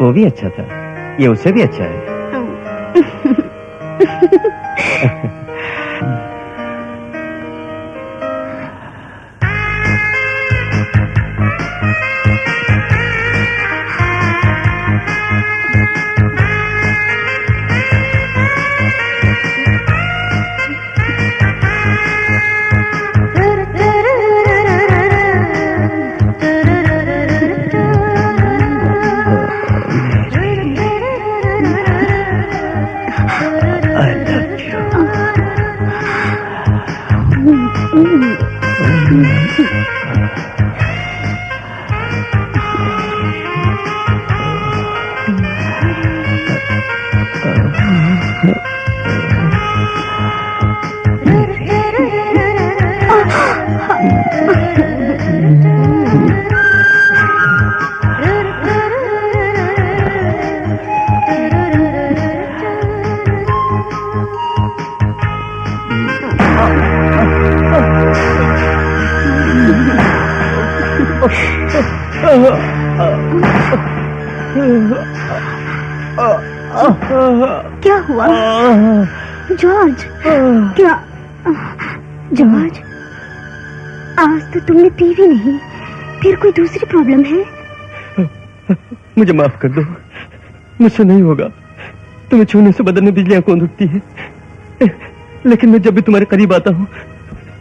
वो भी अच्छा था, ये उससे भी अच्छा है। क्या हुआ जॉर्ज? क्या जॉर्ज, आज तो तुमने पी भी नहीं, फिर कोई दूसरी प्रॉब्लम है? मुझे माफ कर दो, मुझसे नहीं होगा। तुम्हें छूने से बदन में बिजलियां कौन उठती है, लेकिन मैं जब भी तुम्हारे करीब आता हूँ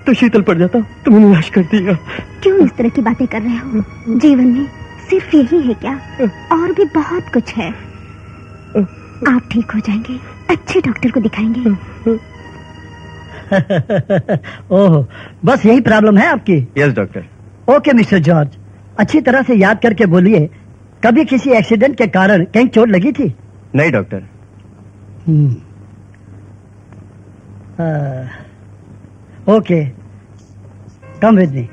तो शीतल पड़ जाता हूँ। तुम्हें निराश कर दिया। क्यों इस तरह की बातें कर रहे हो? जीवन में सिर्फ यही है क्या? और भी बहुत कुछ है। आप ठीक हो जाएंगे, अच्छे डॉक्टर को दिखाएंगे। ओह, बस यही प्रॉब्लम है आपकी? Yes doctor. Okay mister George, अच्छी तरह से याद करके बोलिए, कभी किसी एक्सीडेंट के कारण कहीं चोट लगी थी? नहीं doctor. Okay, come with me.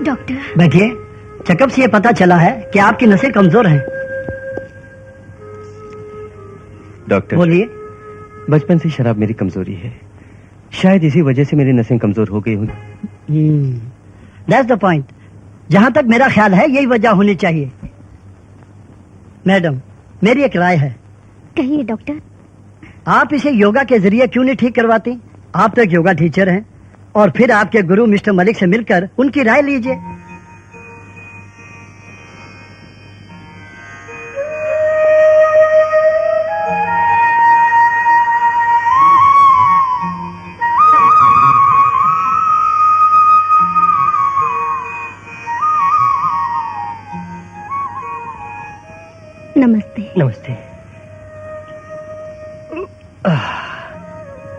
Doctor बैठिए। चेकअप से ये पता चला है कि आपकी नसें कमजोर हैं। डॉक्टर बोलिए। बचपन से शराब मेरी कमजोरी है, शायद इसी वजह से मेरी नसें कमजोर हो गई होंगी। That's the point. जहां तक मेरा ख्याल है यही वजह होनी चाहिए। मैडम, मेरी एक राय है। कहिए डॉक्टर। आप इसे योगा के जरिए क्यों नहीं ठीक करवाती? आप तो एक योगा टीचर हैं, और फिर आपके गुरु मिस्टर मलिक से मिलकर उनकी राय लीजिए। नमस्ते। नमस्ते।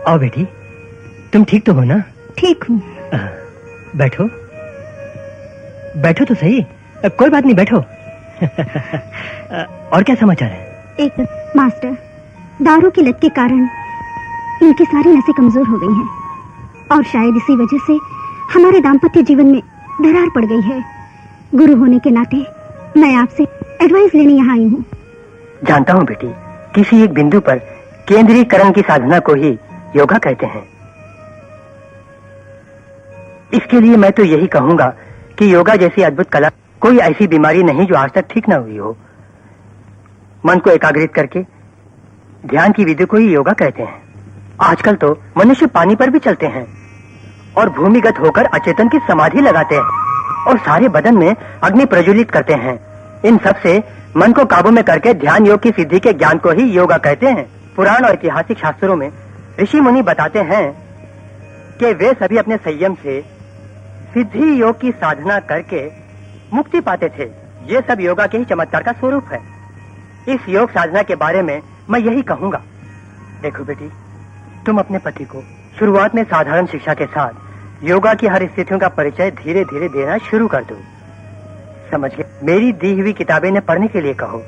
आओ बेटी, तुम ठीक तो हो ना? ठीक हूँ। बैठो बैठो तो सही। कोई बात नहीं, बैठो। और क्या समाचार है? एक मास्टर, दारू की लत के कारण इनकी सारी नसें कमजोर हो गई हैं और शायद इसी वजह से हमारे दाम्पत्य जीवन में दरार पड़ गई है। गुरु होने के नाते मैं आपसे एडवाइस लेने यहाँ आई हूँ। जानता हूँ बेटी, किसी एक बिंदु पर केंद्रीकरण की साधना को ही योगा कहते हैं। इसके लिए मैं तो यही कहूंगा कि योगा जैसी अद्भुत कला, कोई ऐसी बीमारी नहीं जो आज तक ठीक न हुई हो। मन को एकाग्रित करके ध्यान की विधि को ही योगा कहते हैं। आजकल तो मनुष्य पानी पर भी चलते हैं और भूमिगत होकर अचेतन की समाधि लगाते हैं और सारे बदन में अग्नि प्रज्वलित करते हैं। इन सब से मन को काबू में करके ध्यान योग की सिद्धि के ज्ञान को ही योगा कहते हैं। पुराण और ऐतिहासिक शास्त्रों में ऋषि मुनि बताते हैं कि वे सभी अपने संयम से सिद्धि योग की साधना करके मुक्ति पाते थे। ये सब योगा के ही चमत्कार का स्वरूप है। इस योग साधना के बारे में मैं यही कहूंगा। देखो बेटी, तुम अपने पति को शुरुआत में साधारण शिक्षा के साथ योगा की हर स्थितियों का परिचय धीरे धीरे देना शुरू कर दो। समझ गए? मेरी दी हुई किताबें ने पढ़ने के लिए कहो।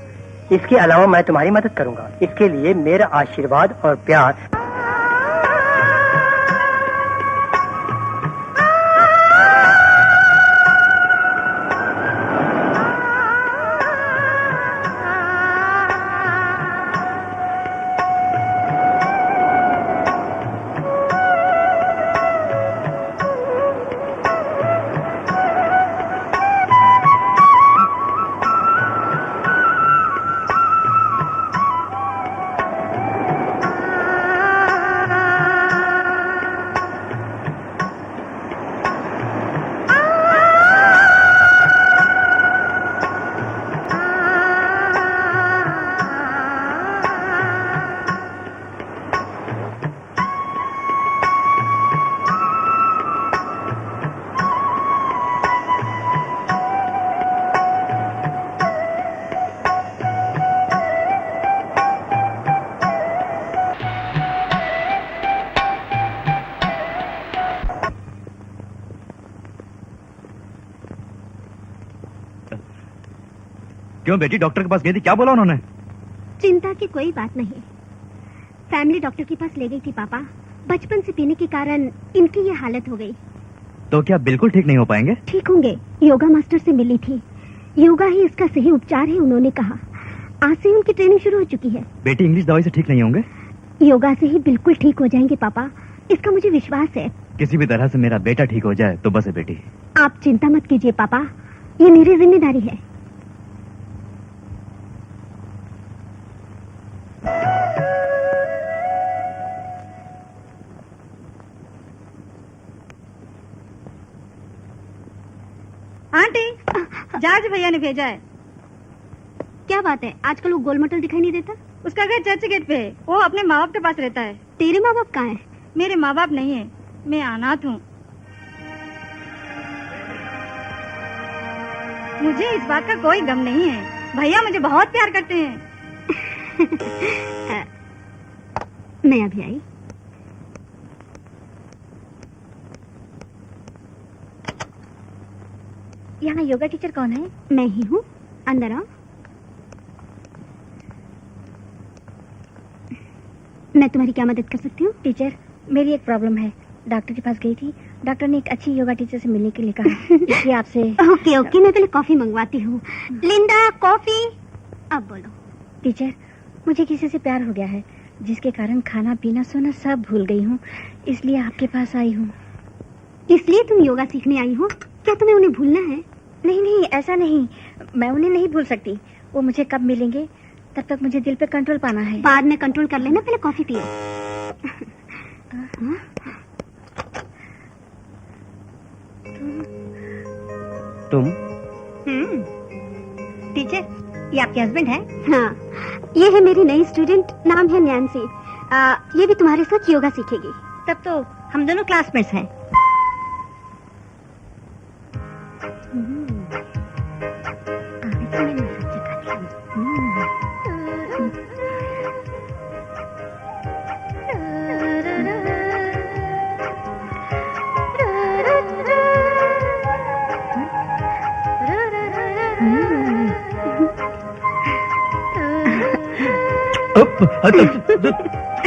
इसके अलावा मैं तुम्हारी मदद करूंगा। इसके लिए मेरा आशीर्वाद और प्यार। क्यों बेटी, डॉक्टर के पास गई थी, क्या बोला उन्होंने? चिंता की कोई बात नहीं। फैमिली डॉक्टर के पास ले गई थी पापा। बचपन से पीने के कारण इनकी ये हालत हो गई। तो क्या बिल्कुल ठीक नहीं हो पाएंगे? ठीक होंगे। योगा मास्टर से मिली थी, योगा ही इसका सही उपचार है उन्होंने कहा। आज से उनकी ट्रेनिंग शुरू हो चुकी है। बेटी, इंग्लिश दवाई से ठीक नहीं होंगे? योगा से ही बिल्कुल ठीक हो जाएंगे पापा, इसका मुझे विश्वास है। किसी भी तरह से मेरा बेटा ठीक हो जाए तो बस है बेटी। आप चिंता मत कीजिए पापा, ये मेरी जिम्मेदारी है। आंटी, जॉर्ज भैया ने भेजा है। क्या बात है, आजकल वो गोल मटोल दिखाई नहीं देता? उसका घर चर्च गेट पे है। वो अपने माँ बाप के पास रहता है। तेरे माँ बाप कहाँ हैं? मेरे माँ बाप नहीं है, मैं अनाथ हूँ। मुझे इस बात का कोई गम नहीं है। भैया मुझे बहुत प्यार करते हैं। मैं अभी आई। यहाँ योगा टीचर कौन है? मैं ही हूँ, अंदर आओ। मैं तुम्हारी क्या मदद कर सकती हूँ? टीचर, मेरी एक प्रॉब्लम है। डॉक्टर के पास गई थी, डॉक्टर ने एक अच्छी योगा टीचर से मिलने के लिए कहा। इसलिए आपसे। ओके ओके, मैं पहले कॉफी मंगवाती हूँ। लिंडा, कॉफी। अब बोलो। टीचर, मुझे किसी से प्यार हो गया है, जिसके कारण खाना पीना सोना सब भूल गई हूँ। इसलिए आपके पास आई हूँ। इसलिए तुम योगा सीखने आई हो? क्या तुम्हें उन्हें भूलना है? नहीं नहीं, ऐसा नहीं। मैं उन्हें नहीं भूल सकती। वो मुझे कब मिलेंगे, तब तक मुझे दिल पे कंट्रोल पाना है। बाद में कंट्रोल कर लेना, पहले कॉफी पियो। तुम? टीचर, ये आपके हस्बैंड है? हाँ, ये है मेरी नई स्टूडेंट, नाम है नैन्सी। ये भी तुम्हारे साथ योगा सीखेगी। तब तो हम दोनों क्लासमेट्स हैं।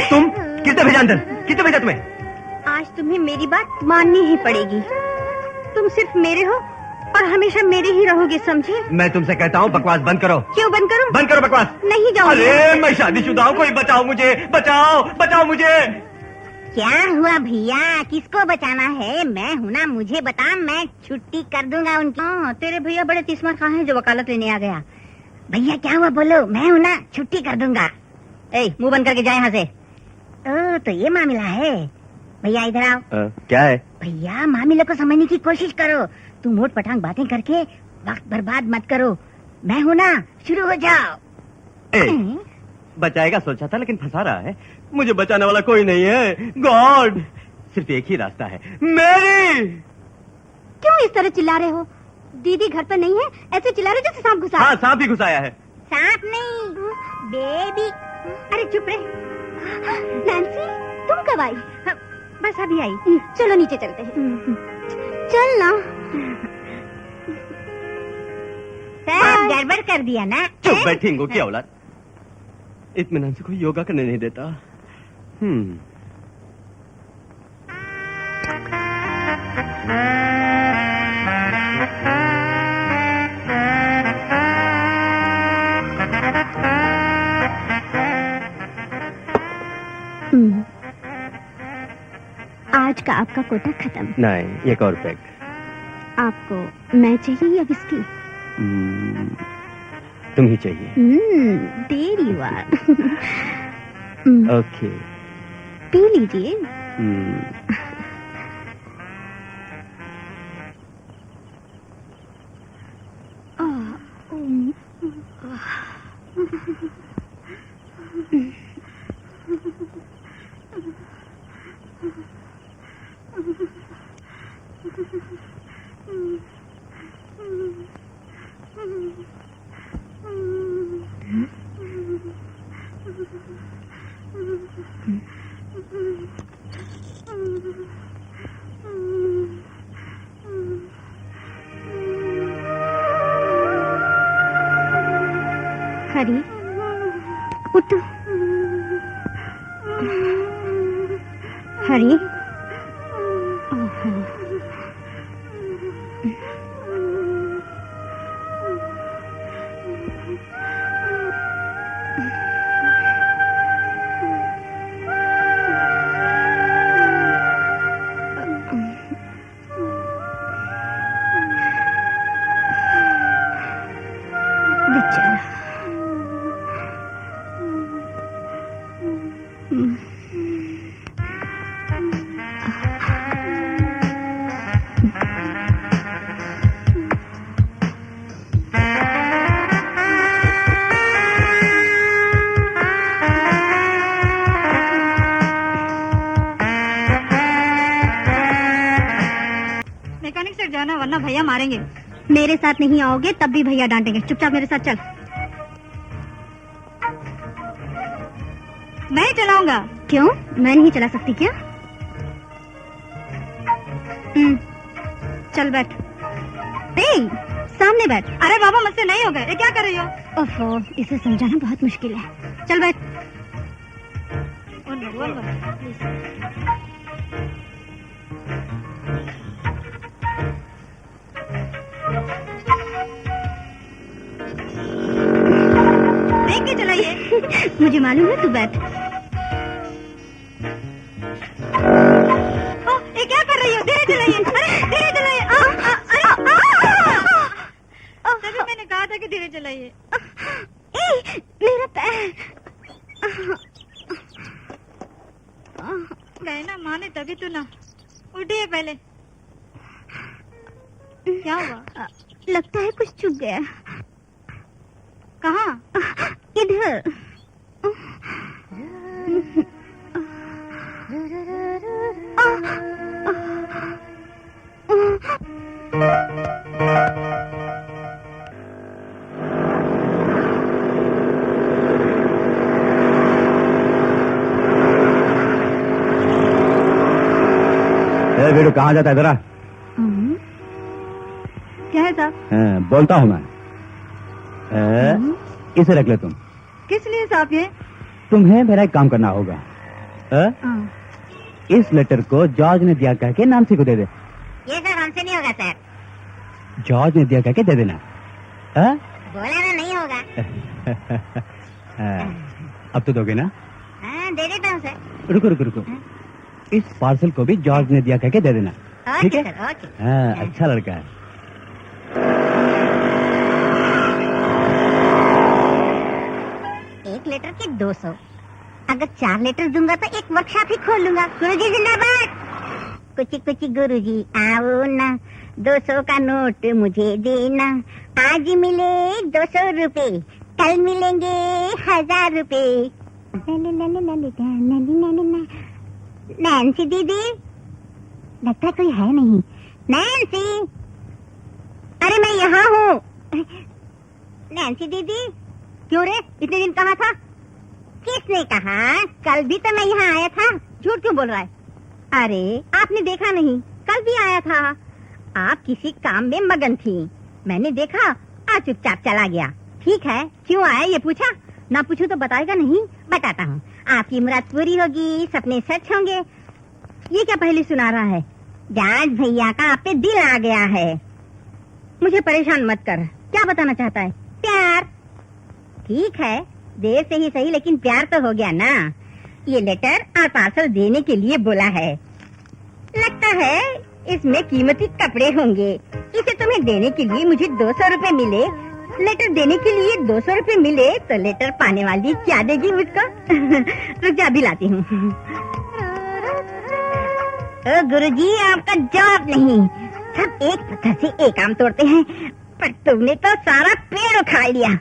तुम किसने भेजा अंदर? किसने भेजा तुम्हें? आज तुम्हें मेरी बात माननी ही पड़ेगी। तुम सिर्फ मेरे हो और हमेशा मेरे ही रहोगे, समझे? मैं तुमसे कहता हूँ बकवास बंद करो। क्यों बंद करूं? बंद करो बकवास। नहीं जाऊंगी। अरे मैं शादीशुदा हूँ, कोई बचाओ मुझे, बचाओ बचाओ मुझे। क्या हुआ भैया, किसको बचाना है? मैं हूँ ना, मुझे बता, मैं छुट्टी कर दूंगा उनकी। तेरे भैया बड़े तिस्मर खां हैं जो वकालत लेने आ गया। भैया क्या हुआ बोलो, मैं हूँ ना, छुट्टी कर दूंगा। मुंह बंद करके जाए यहाँ से। तो ये मामला है। भैया इधर आओ। क्या है? भैया मामले को समझने की कोशिश करो। तुम मोट पटांग बातें करके वक्त बर्बाद मत करो। मैं हूँ ना, शुरू हो जाओ। बचाएगा सोचा था लेकिन फंसा रहा है। मुझे बचाने वाला कोई नहीं है। गॉड, सिर्फ एक ही रास्ता है, मेरी। क्यों इस तरह चिल्ला रहे हो? दीदी घर पर नहीं है, ऐसे चिल्ला रहे जैसे सांप घुसा। हाँ, सांप ही घुसाया है। सांप नहीं, बेबी। अरे चुप रहे। नैन्सी, तुम कब आई? बस अभी आई। चलो नीचे चलते हैं। चल ना। सब गड़बड़ कर दिया ना। चुप बैठेंगे क्या औलाद? इत्मीनान से कोई योगा करने नहीं देता। आज का आपका कोटा खत्म। नहीं, एक और पैक। आपको मैं चाहिए या विस्की? तुम ही चाहिए। There you are. ओके, पी लीजिए। हरी, उठ। हरी, मैकेनिक से जाना वरना भैया मारेंगे। मेरे साथ नहीं आओगे तब भी भैया डांटेंगे। चुपचाप मेरे साथ चल। मैं चलाऊंगा। क्यों, मैं नहीं चला सकती क्या? चल बैठ। सामने बैठ। अरे बाबा मुझसे नहीं होगा। ये क्या कर रही हो? ओफो, इसे समझाना बहुत मुश्किल है। चल बैठ। देख के चलाइए। मुझे मालूम है, तू बैठ। ये क्या कर रही हो? धीरे चलाइए। अरे धीरे चलाइए। तभी मैंने कहा था कि धीरे चलाइए। मेरा पैर। गए ना माने तभी तो ना। उठिए पहले। क्या हुआ? लगता है कुछ चुभ गया। कहाँ? इधर। बेटू कहाँ जाता है जरा? क्या है साहब? बोलता हूँ मैं। इसे रख ले तुम। किस लिए साहब ये? तुम्हें मेरा एक काम करना होगा। इस लेटर को जॉर्ज ने दिया कह के नानसी को दे दे। ये सर हमसे नहीं होगा सर। जॉर्ज ने दिया कह के दे देना। बोला ना नहीं होगा। अब तो दोगे ना? हाँ, दे देता हूँ सर। रुको रुको रुको, इस पार्सल को भी जॉर्ज ने दिया कह के दे देना। ठीक है सर, ओके। हाँ, अच्छा लड़का है। एक लेटर के 200, अगर 4 लेटर दूंगा तो एक वर्कशॉप ही खोल लूंगा। गुरुजी जिंदाबाद। कुछ गुरुजी आओ ना, 200 का नोट मुझे देना। आज मिले 200 रुपए, कल मिलेंगे 1000 रुपए। नैन्सी दीदी, लगता है कोई है नहीं। नैन्सी, अरे मैं यहाँ हूँ। नैन्सी दीदी, क्यों रे, इतने दिन कहाँ था? किसने कहा? कल भी तो मैं यहाँ आया था। झूठ क्यों बोल रहा है? अरे आपने देखा नहीं, कल भी आया था। आप किसी काम में मगन थी, मैंने देखा, आज चुपचाप चला गया। ठीक है, क्यों आया ये पूछा? ना पूछूं तो बताएगा नहीं? बताता हूँ। आपकी मुराद पूरी होगी, सपने सच होंगे। ये क्या पहले सुना रहा है? जाज भैया का आप पे दिल आ गया है। मुझे परेशान मत कर। क्या बताना चाहता है? प्यार। ठीक है, देर से ही सही, लेकिन प्यार तो हो गया ना। ये लेटर और पार्सल देने के लिए बोला है। लगता है इसमें कीमती कपड़े होंगे। इसे तुम्हें देने के लिए मुझे 200 रुपए मिले, लेटर देने के लिए 200 रुपए मिले, तो लेटर पाने वाली क्या देगी मुझको? रुक जा, अभी लाती हूँ। गुरुजी, आपका जवाब नहीं। सब एक पत्थर से एक आम तोड़ते हैं, पर तुमने तो सारा पेड़ उखाड़ लिया।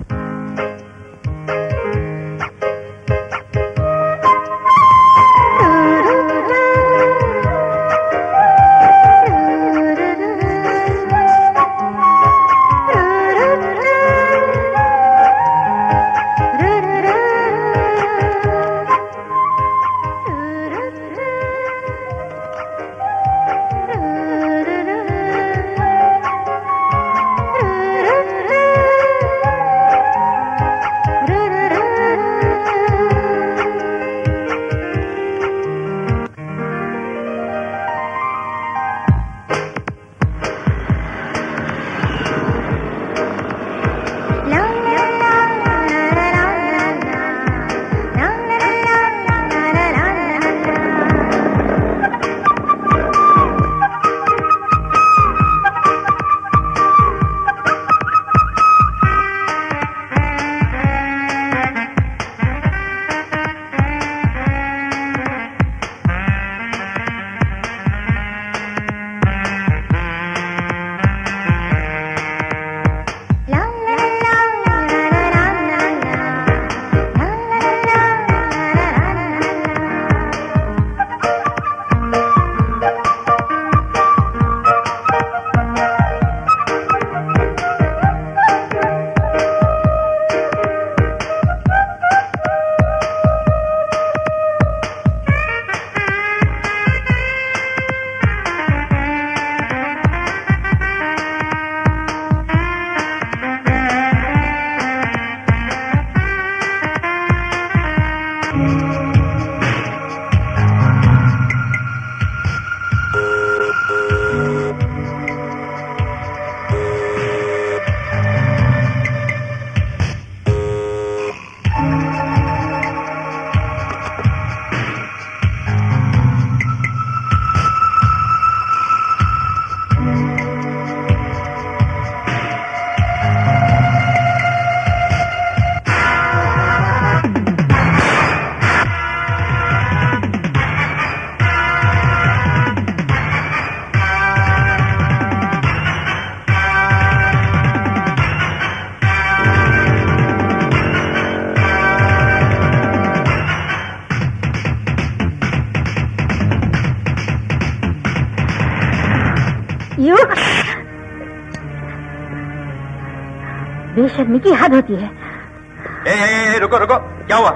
बेशर्मी की हद होती है। रुको रुको, क्या हुआ?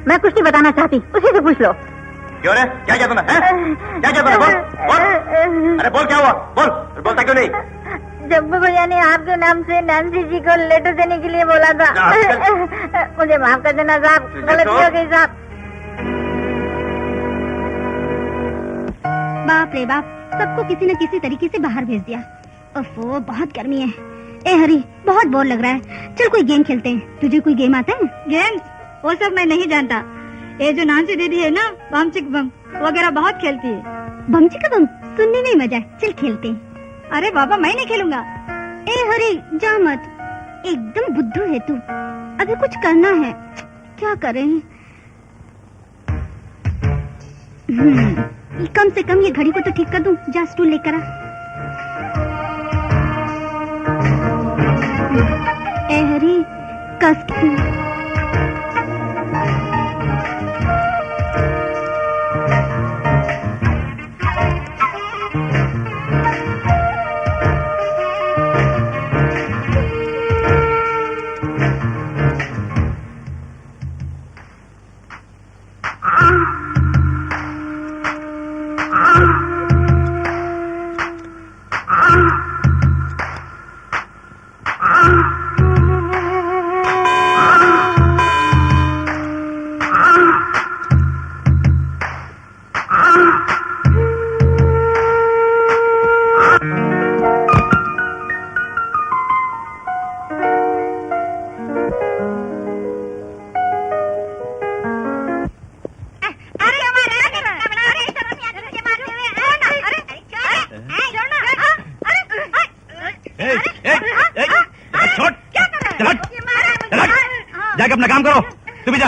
मैं कुछ नहीं बताना चाहती, उसी से पूछ लो। क्यों रे, क्या तूने? क्या तूने? बोल बोल, अरे बोल, क्या हुआ? बोल, बोलता क्यों नहीं? शब्बू भैया ने आपके नाम से नैन्सी जी को लेटर देने के लिए बोला था। मुझे माफ कर देना साहब, गलती हो गई साहब। बाप रे बाप, सबको किसी न किसी तरीके से बाहर भेज दिया। ओफो, बहुत गर्मी है। ए हरी, बहुत बोर लग रहा है, चल कोई गेम खेलते हैं। तुझे कोई गेम आता है? गेम वो सब मैं नहीं जानता। ये जो नानसी दीदी है ना, बम चिक बम वगैरह बहुत खेलती है। बम चिका बम सुनने में मजा है, चल खेलते हैं। अरे बाबा, मैं नहीं खेलूंगा। ए हरी, जा मत, एकदम बुद्धू है तू। अभी कुछ करना है, क्या करें? कम से कम ये घड़ी को तो ठीक कर दूं। जा स्टूल लेकर आ। ए हरी, कस के जाके अपना काम करो। तू भी जा,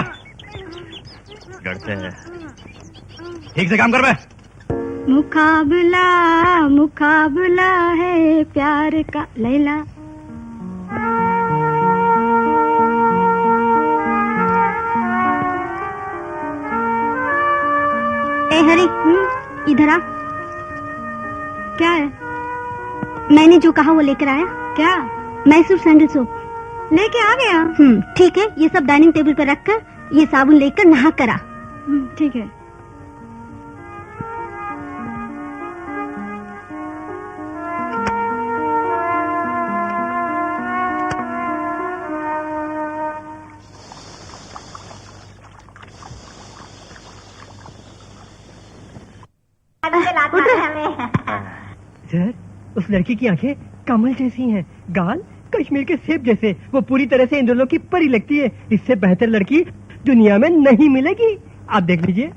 डरते हैं। ठीक से काम कर बे। मुकाबला मुकाबला है प्यार का लैला। ए हरी, इधर आ। क्या है? मैंने जो कहा वो लेकर आया। क्या? मैसूर सैंडल सोप लेके आ गया। ठीक है, ये सब डाइनिंग टेबल पर रखकर ये साबुन लेकर नहा कर आ। ठीक है। सर, उस लड़की की आंखें कमल जैसी हैं, गाल कश्मीर के सेब जैसे। वो पूरी तरह से इंद्रलोक की परी लगती है। इससे बेहतर लड़की दुनिया में नहीं मिलेगी। आप देख लीजिए।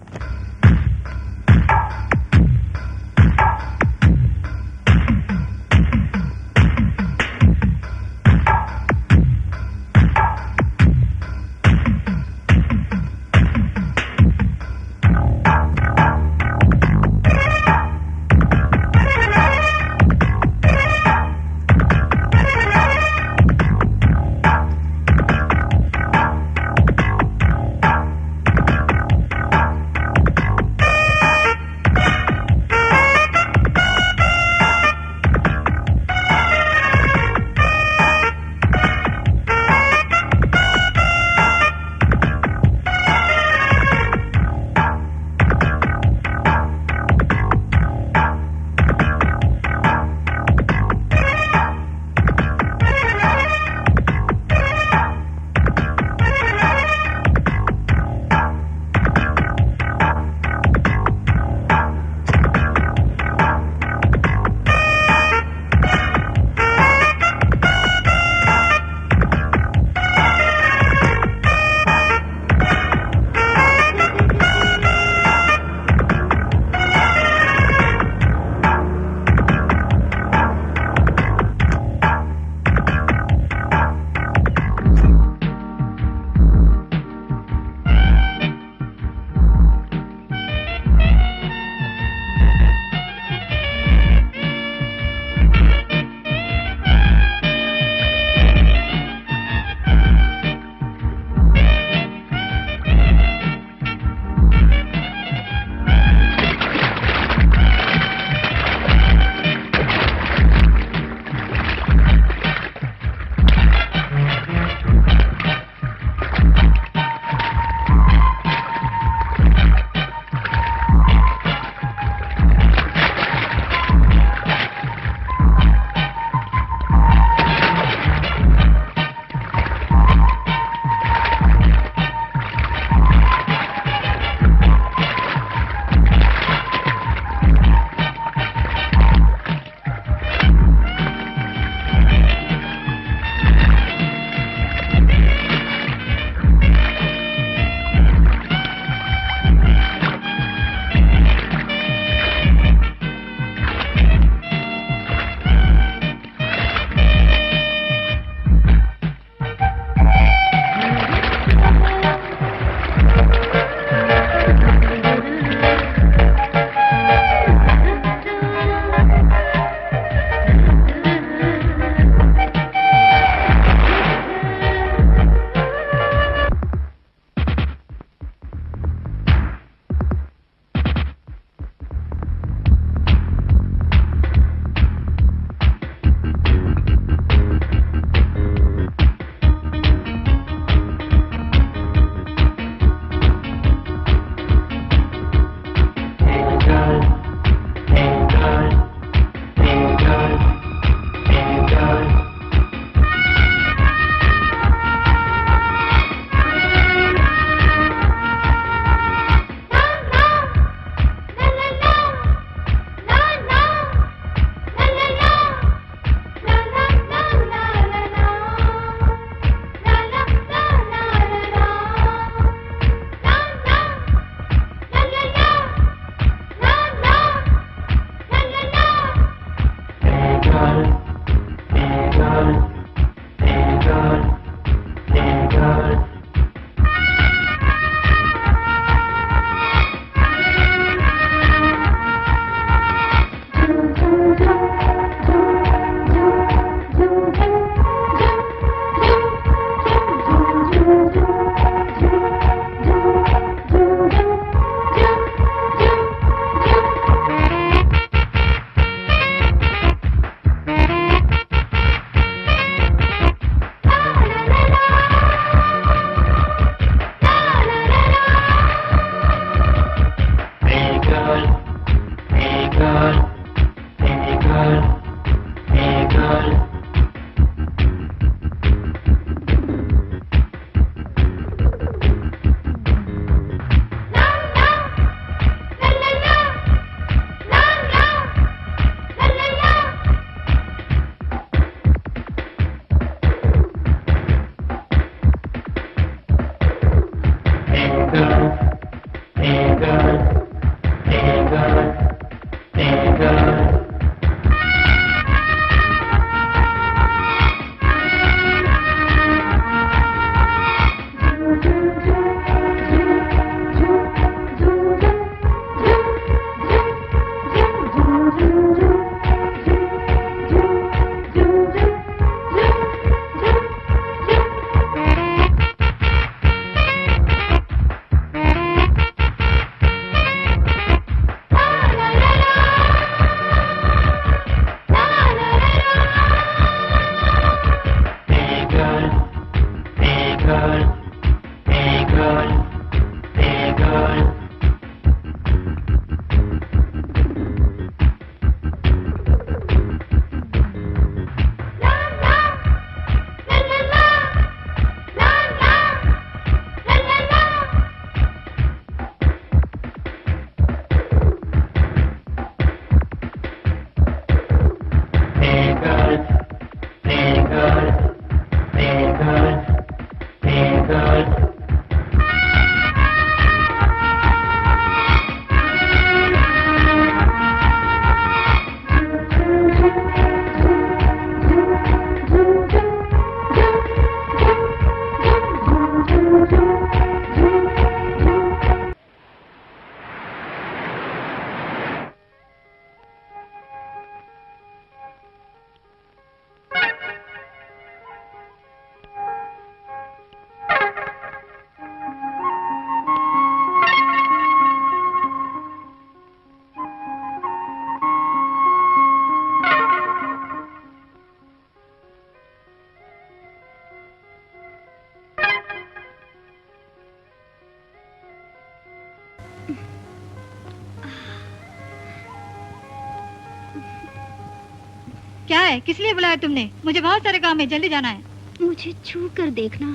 क्या है? किस लिए बुलाया तुमने? मुझे बहुत सारे काम है, जल्दी जाना है। मुझे छू कर देखना।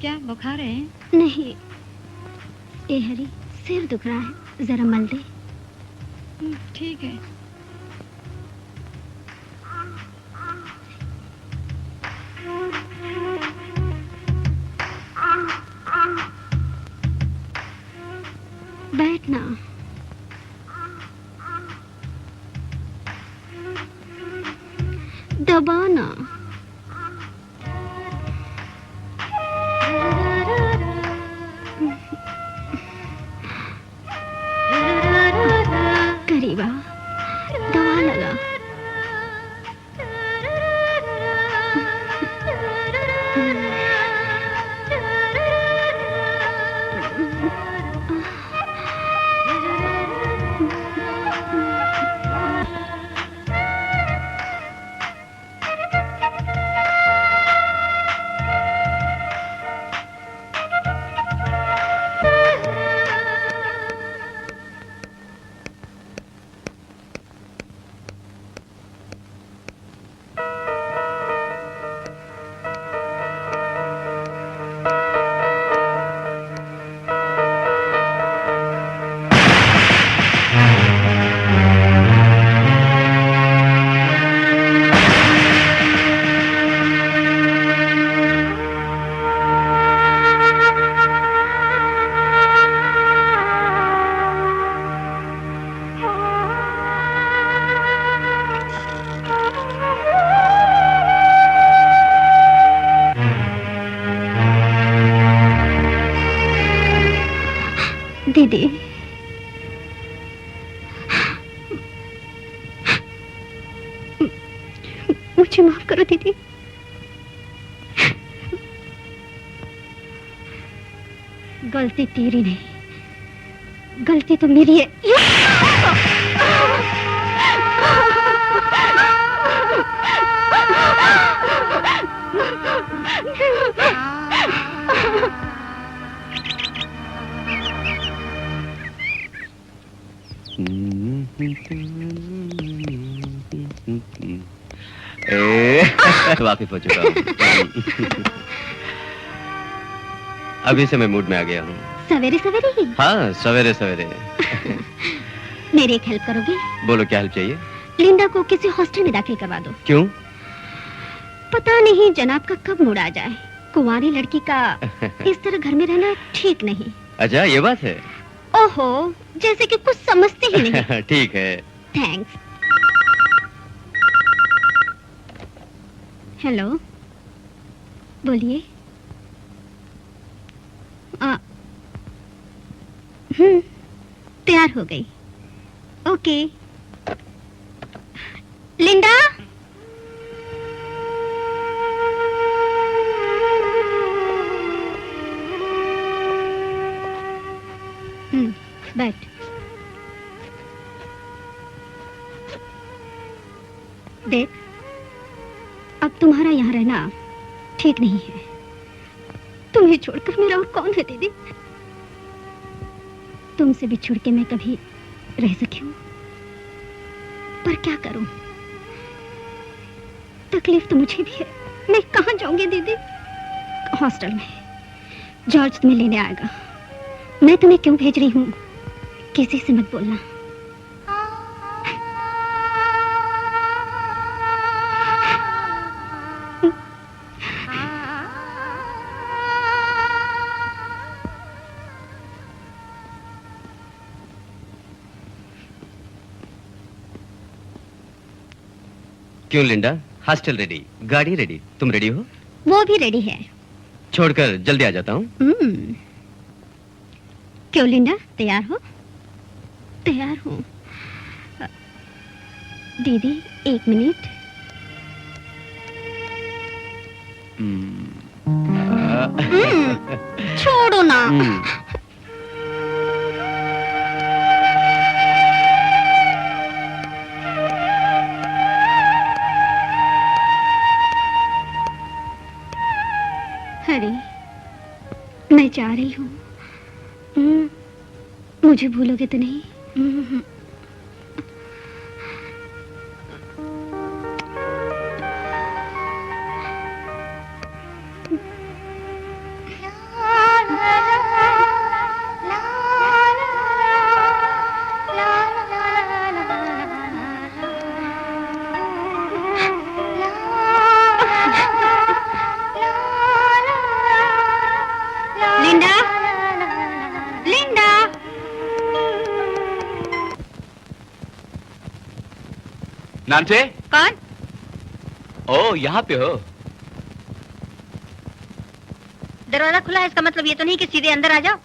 क्या बुखार है? नहीं, ए हरी, सिर दुख रहा है, जरा मल दे। ठीक है। बैठना। दबाना। करीबा, दवा लगा। दीदी, मुझे माफ करो दीदी। गलती तेरी नहीं, गलती तो मेरी है। वाकिफ हो चुका हूँ। अभी से मैं मूड में आ गया हूँ। सवेरे सवेरे ही? हाँ, सवेरे सवेरे। मेरी एक हेल्प करोगे? बोलो, क्या हेल्प चाहिए? लिंडा को किसी हॉस्टल में दाखिल करवा दो। क्यों? पता नहीं जनाब का कब मूड आ जाए। कुंवारी लड़की का इस तरह घर में रहना ठीक नहीं। अच्छा, ये बात है। ओहो, जैसे कि कुछ समझते ही नहीं। ठीक है। थैंक्स। हेलो, बोलिए। तैयार हो गई। ओके। लिंडा, बैठ। देख, अब तुम्हारा यहाँ रहना ठीक नहीं है। तुम्हें छोड़कर मेरा और कौन है दीदी? तुमसे बिछुड़ के मैं कभी रह सकी हूँ, पर क्या करूं? तकलीफ तो मुझे भी है। मैं कहाँ जाऊंगी दीदी? हॉस्टल में जॉर्ज तुम्हें लेने आएगा। मैं तुम्हें क्यों भेज रही हूँ किसी से मत बोलना। क्यों लिंडा? हॉस्टल रेडी, गाड़ी रेडी, तुम रेडी हो? वो भी रेडी है। छोड़कर जल्दी आ जाता हूँ। क्यों लिंडा, तैयार हो? तैयार हूँ। दीदी, 1 मिनट। छोड़ो ना। हरी, मैं जा रही हूँ। मुझे भूलोगे तो नहीं? नानसे? कौन? ओ, यहाँ पे हो? दरवाजा खुला है, इसका मतलब ये तो नहीं कि सीधे अंदर आ जाओ।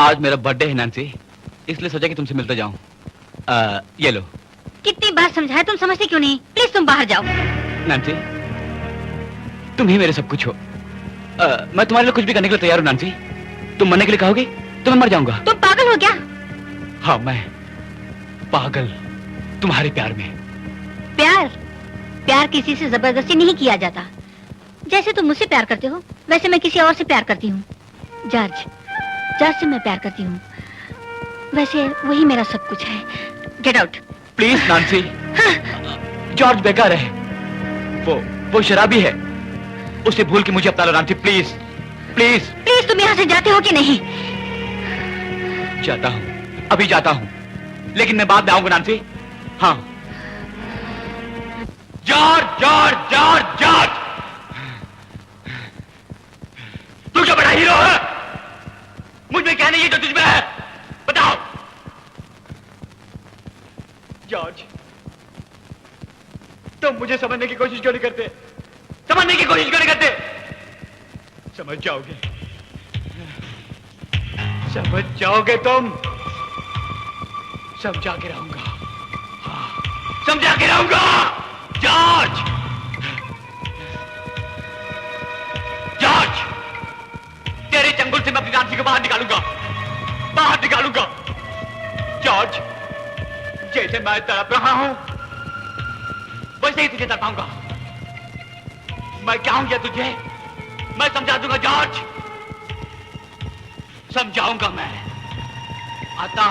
आज मेरा बर्थडे है नानसी, इसलिए सोचा कि तुमसे मिलते जाऊं। ये लो। कितनी बार समझाया, तुम समझते क्यों नहीं? प्लीज तुम बाहर जाओ। नानसी, तुम ही मेरे सब कुछ हो। मैं तुम्हारे लिए कुछ भी करने के लिए तैयार हूँ नानसी। तुम मरने के लिए कहोगे तो मैं मर जाऊंगा। तुम पागल हो क्या? हाँ, मैं पागल तुम्हारे प्यार में। प्यार किसी से जबरदस्ती नहीं किया जाता। जैसे तुम मुझसे प्यार करते हो, वैसे मैं किसी और से प्यार करती हूँ। जॉर्ज से मैं प्यार करती हूँ। वैसे वही मेरा सब कुछ है। Get out please नानसी। जॉर्ज बेकार है, वो शराबी है। उसे भूल के मुझे अपना लो नानसी, प्लीज प्लीज। प्लीज तुम यहाँ से जाते हो कि नहीं? जाता हूँ, अभी जाता हूँ, लेकिन मैं बाद में आऊंगा नानसी। हाँ। जॉर्ज, तू क्या बड़ा हीरो है? मुझ में क्या नहीं है जो तुझ में है? बताओ। जॉर्ज, तुम मुझे समझने की कोशिश क्यों नहीं करते? समझने की कोशिश क्यों नहीं करते? समझ जाओगे तुम। समझा के रहूंगा, हाँ, समझा के रहूंगा। जॉर्ज, तेरे चंगुल से मैं अपनी नानसी को बाहर निकालूंगा। जॉर्ज, जैसे मैं तड़प रहा हूं, वैसे ही तुझे तड़पाऊंगा। मैं क्या हूं तुझे? मैं समझा दूंगा जॉर्ज, समझाऊंगा मैं। आता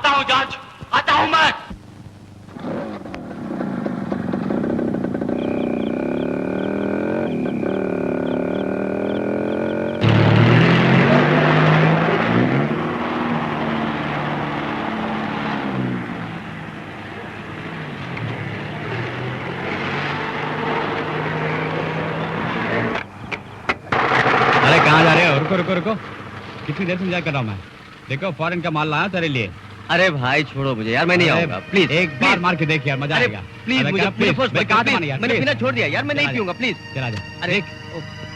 हूं जॉर्ज, आता हूं मैं। रुको रुको रुको, कितनी देर से इंतजार कर रहा हूँ मैं। देखो फॉरेन का माल लाया तेरे लिए। अरे भाई छोड़ो मुझे यार, मैं नहीं आऊंगा प्लीज। एक बार मार के देख यार, मजा आएगा। प्लीज मुझे प्लीज मैंने पीना छोड़ दिया यार, मैं नहीं पीऊंगा प्लीज। चला जा। अरे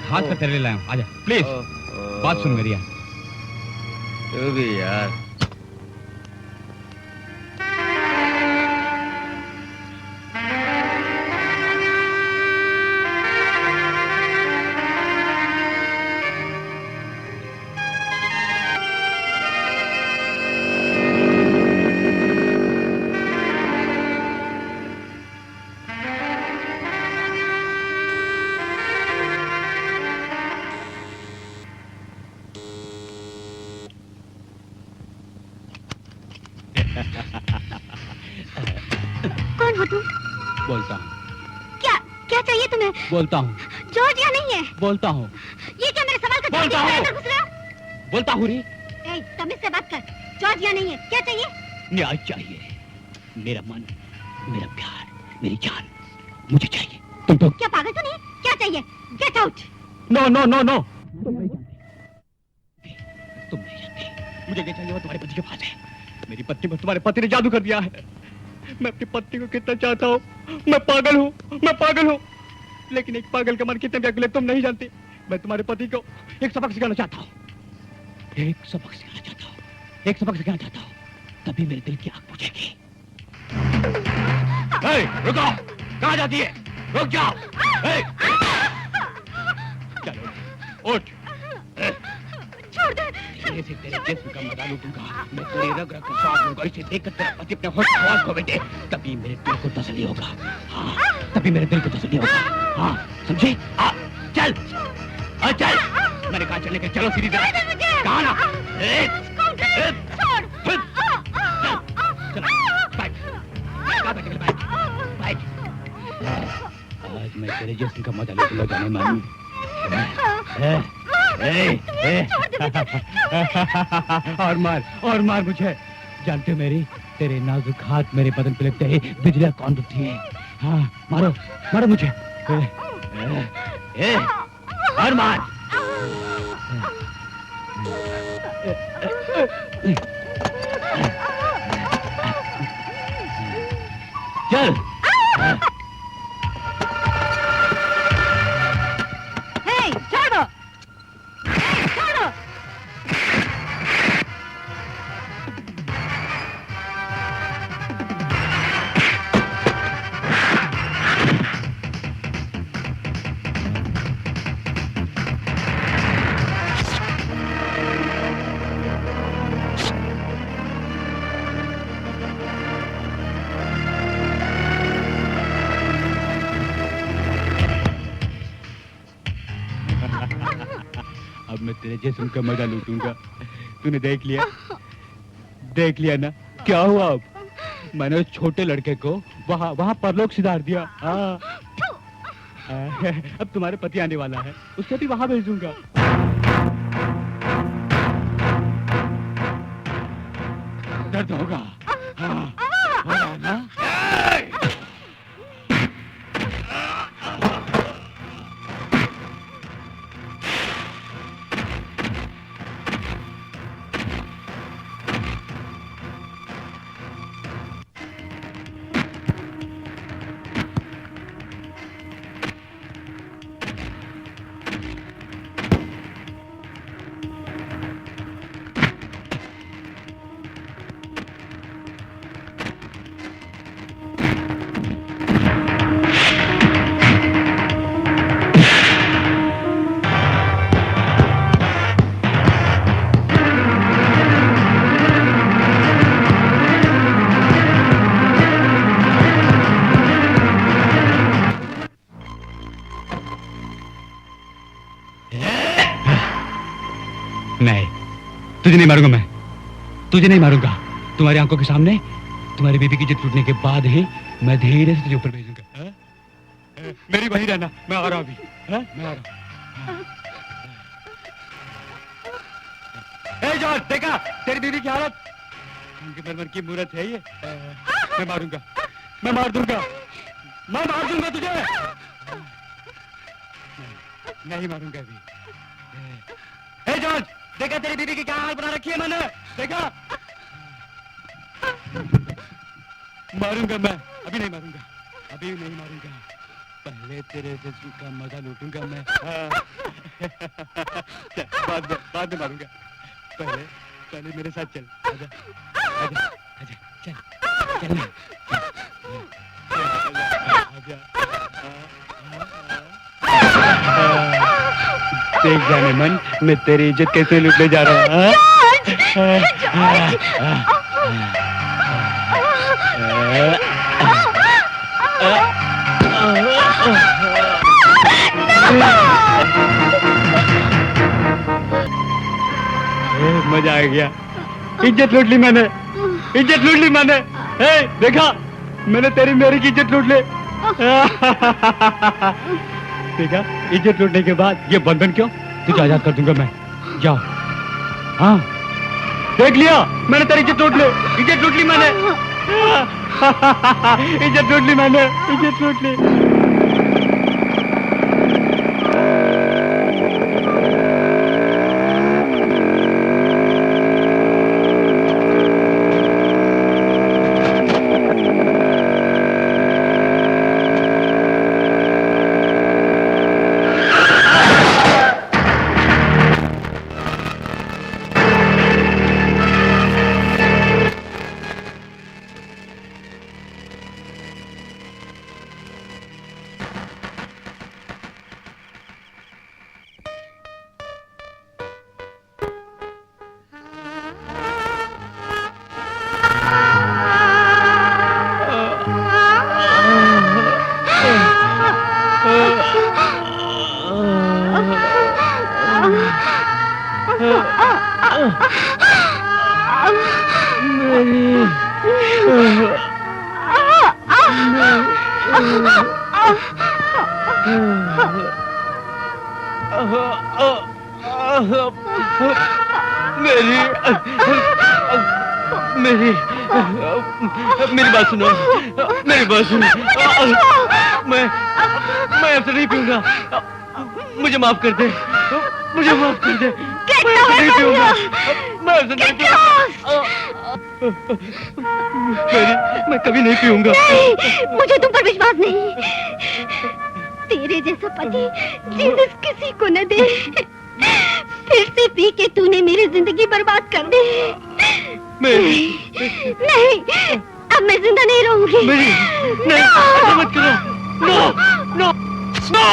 हाथ पर तेरे लिए लाया हूँ, आजा प्लीज। बात सुन मेरी यार। तू भी यार। कौन हो तुम? बोलता हूँ। क्या क्या चाहिए तुम्हें? बोलता हूँ। जॉर्जिया नहीं है। बोलता हूँ। ये क्या मेरे सवाल का जवाब बोलता हूँ। देकर घुस रहे हो? बोलता हूँ री। तमीज से बात कर। जॉर्जिया नहीं है, क्या चाहिए? न्याय चाहिए। मेरा मन, मेरा प्यार, मेरी जान मुझे चाहिए। तुम तो क्या पागल तो नहीं? क्या चाहिए? Get out. No no no no, तुम नहीं जानते, तुम नहीं जानते। मुझे क्या चाहिए वो तुम्हारे पति के पास है। मेरी पत्नी पर तुम्हारे पति ने जादू कर दिया है। मैं अपनी पत्नी को कितना चाहता हूँ। मैं पागल हूँ, मैं पागल हूँ। लेकिन एक पागल का मन कितने व्याकुल है तुम नहीं जानते। मैं तुम्हारे पति को एक सबक सिखाना चाहता हूँ, एक सबक सिखाना चाहता हूँ, एक सबक सिखाना चाहता हूँ। तभी मेरे दिल की आग बुझेगी। रुको, कहाँ जाती है? रुक जाओ। चलो उठ। छोड़ दे। तेरे से तेरे जिस्म का मजा लूटूंगा। मैं तेरे रग रग का स्वाद लूंगा। इसे देखकर तेरा पति अपने होश खवास खो बैठे, तभी मेरे दिल को तसल्ली होगा। हाँ, तभी मेरे दिल को तसल्ली होगा। हाँ, समझी? चल, चल। मैंने कहा चलने के, चलो सीधी तरह। कहा ना? आज मैं तेरे जिस्म का मजा लूटूंगा जाने मानू। और मार मुझे। जानते हो मेरी, तेरे नाजुक हाथ मेरे बदन पे लगते ही बिजलियां कौन उठती है। हाँ, मारो मारो मुझे। और मार। चल। छोड़ो, छोड़ो। अब मैं तेरे जिस्म का मजा लूटूंगा। तूने देख लिया ना क्या हुआ? अब मैंने उस छोटे लड़के को वहाँ परलोक सिधार दिया। हाँ, अब तुम्हारे पति आने वाला है, उससे भी वहाँ भेजूंगा। दर्द होगा। हाँ, हो रहा है ना? नहीं, तुझे नहीं मारूंगा। मैं तुझे नहीं मारूंगा। तुम्हारी आंखों के सामने तुम्हारी बीबी की जिद टूटने के बाद ही मैं धीरे से तुझे ऊपर भेजूंगा। मेरी वही रहना। मैं आ रहा अभी। मैं आ रहा। जॉर्ज, देखा तेरी बीबी की हालत? मरमर की मूरत है ये। मैं मारूंगा, मैं मार दूंगा, मैं मार दूंगा तुझे। नहीं मारूंगा अभी। जॉर्ज, देखा तेरी बीवी की क्या हाल बना रखी है मैंने, देखा? मारूंगा मैं, अभी नहीं मारूंगा, अभी नहीं मारूंगा, पहले तेरे जिस्म का मजा लूटूंगा मैं। बाद में मारूंगा, पहले मेरे साथ चल, आजा, आजा, आजा, चल, चल ना, आजा, देख जाने मन, मैं तेरी इज्जत कैसे लूटने जा रहा हूँ। मजा आ गया, इज्जत लूट ली मैंने, इज्जत लूट ली मैंने। देखा, मैंने तेरी मेरी की इज्जत लूट ली। देखा, इज्जत लूटने के बाद ये बंधन क्यों? तुझे आजाद कर दूंगा मैं, जाओ। हाँ, देख लिया, मैंने तेरी इज्जत लूट ली, इज्जत लूट ली मैंने। इज्जत लूट ली मैंने, इज्जत लूट ली। मेरी बात सुनो, मेरी बात सुनो। मैं आपसे नहीं पीऊंगा, मुझे माफ कर दे, मुझे माफ कर दे। मैं आपसे नहीं पीऊंगा, मैं आपसे नहीं पीऊंगा, मैं कभी नहीं पीऊंगा। मुझे तुम पर विश्वास नहीं। तेरे जैसा पति जीसस किसी को न दे। फिर से पी के तूने मेरी जिंदगी बर्बाद कर दी। नहीं, अब मैं जिंदा नहीं रहूंगी। नहीं, ऐसा मत करो। No, no, no.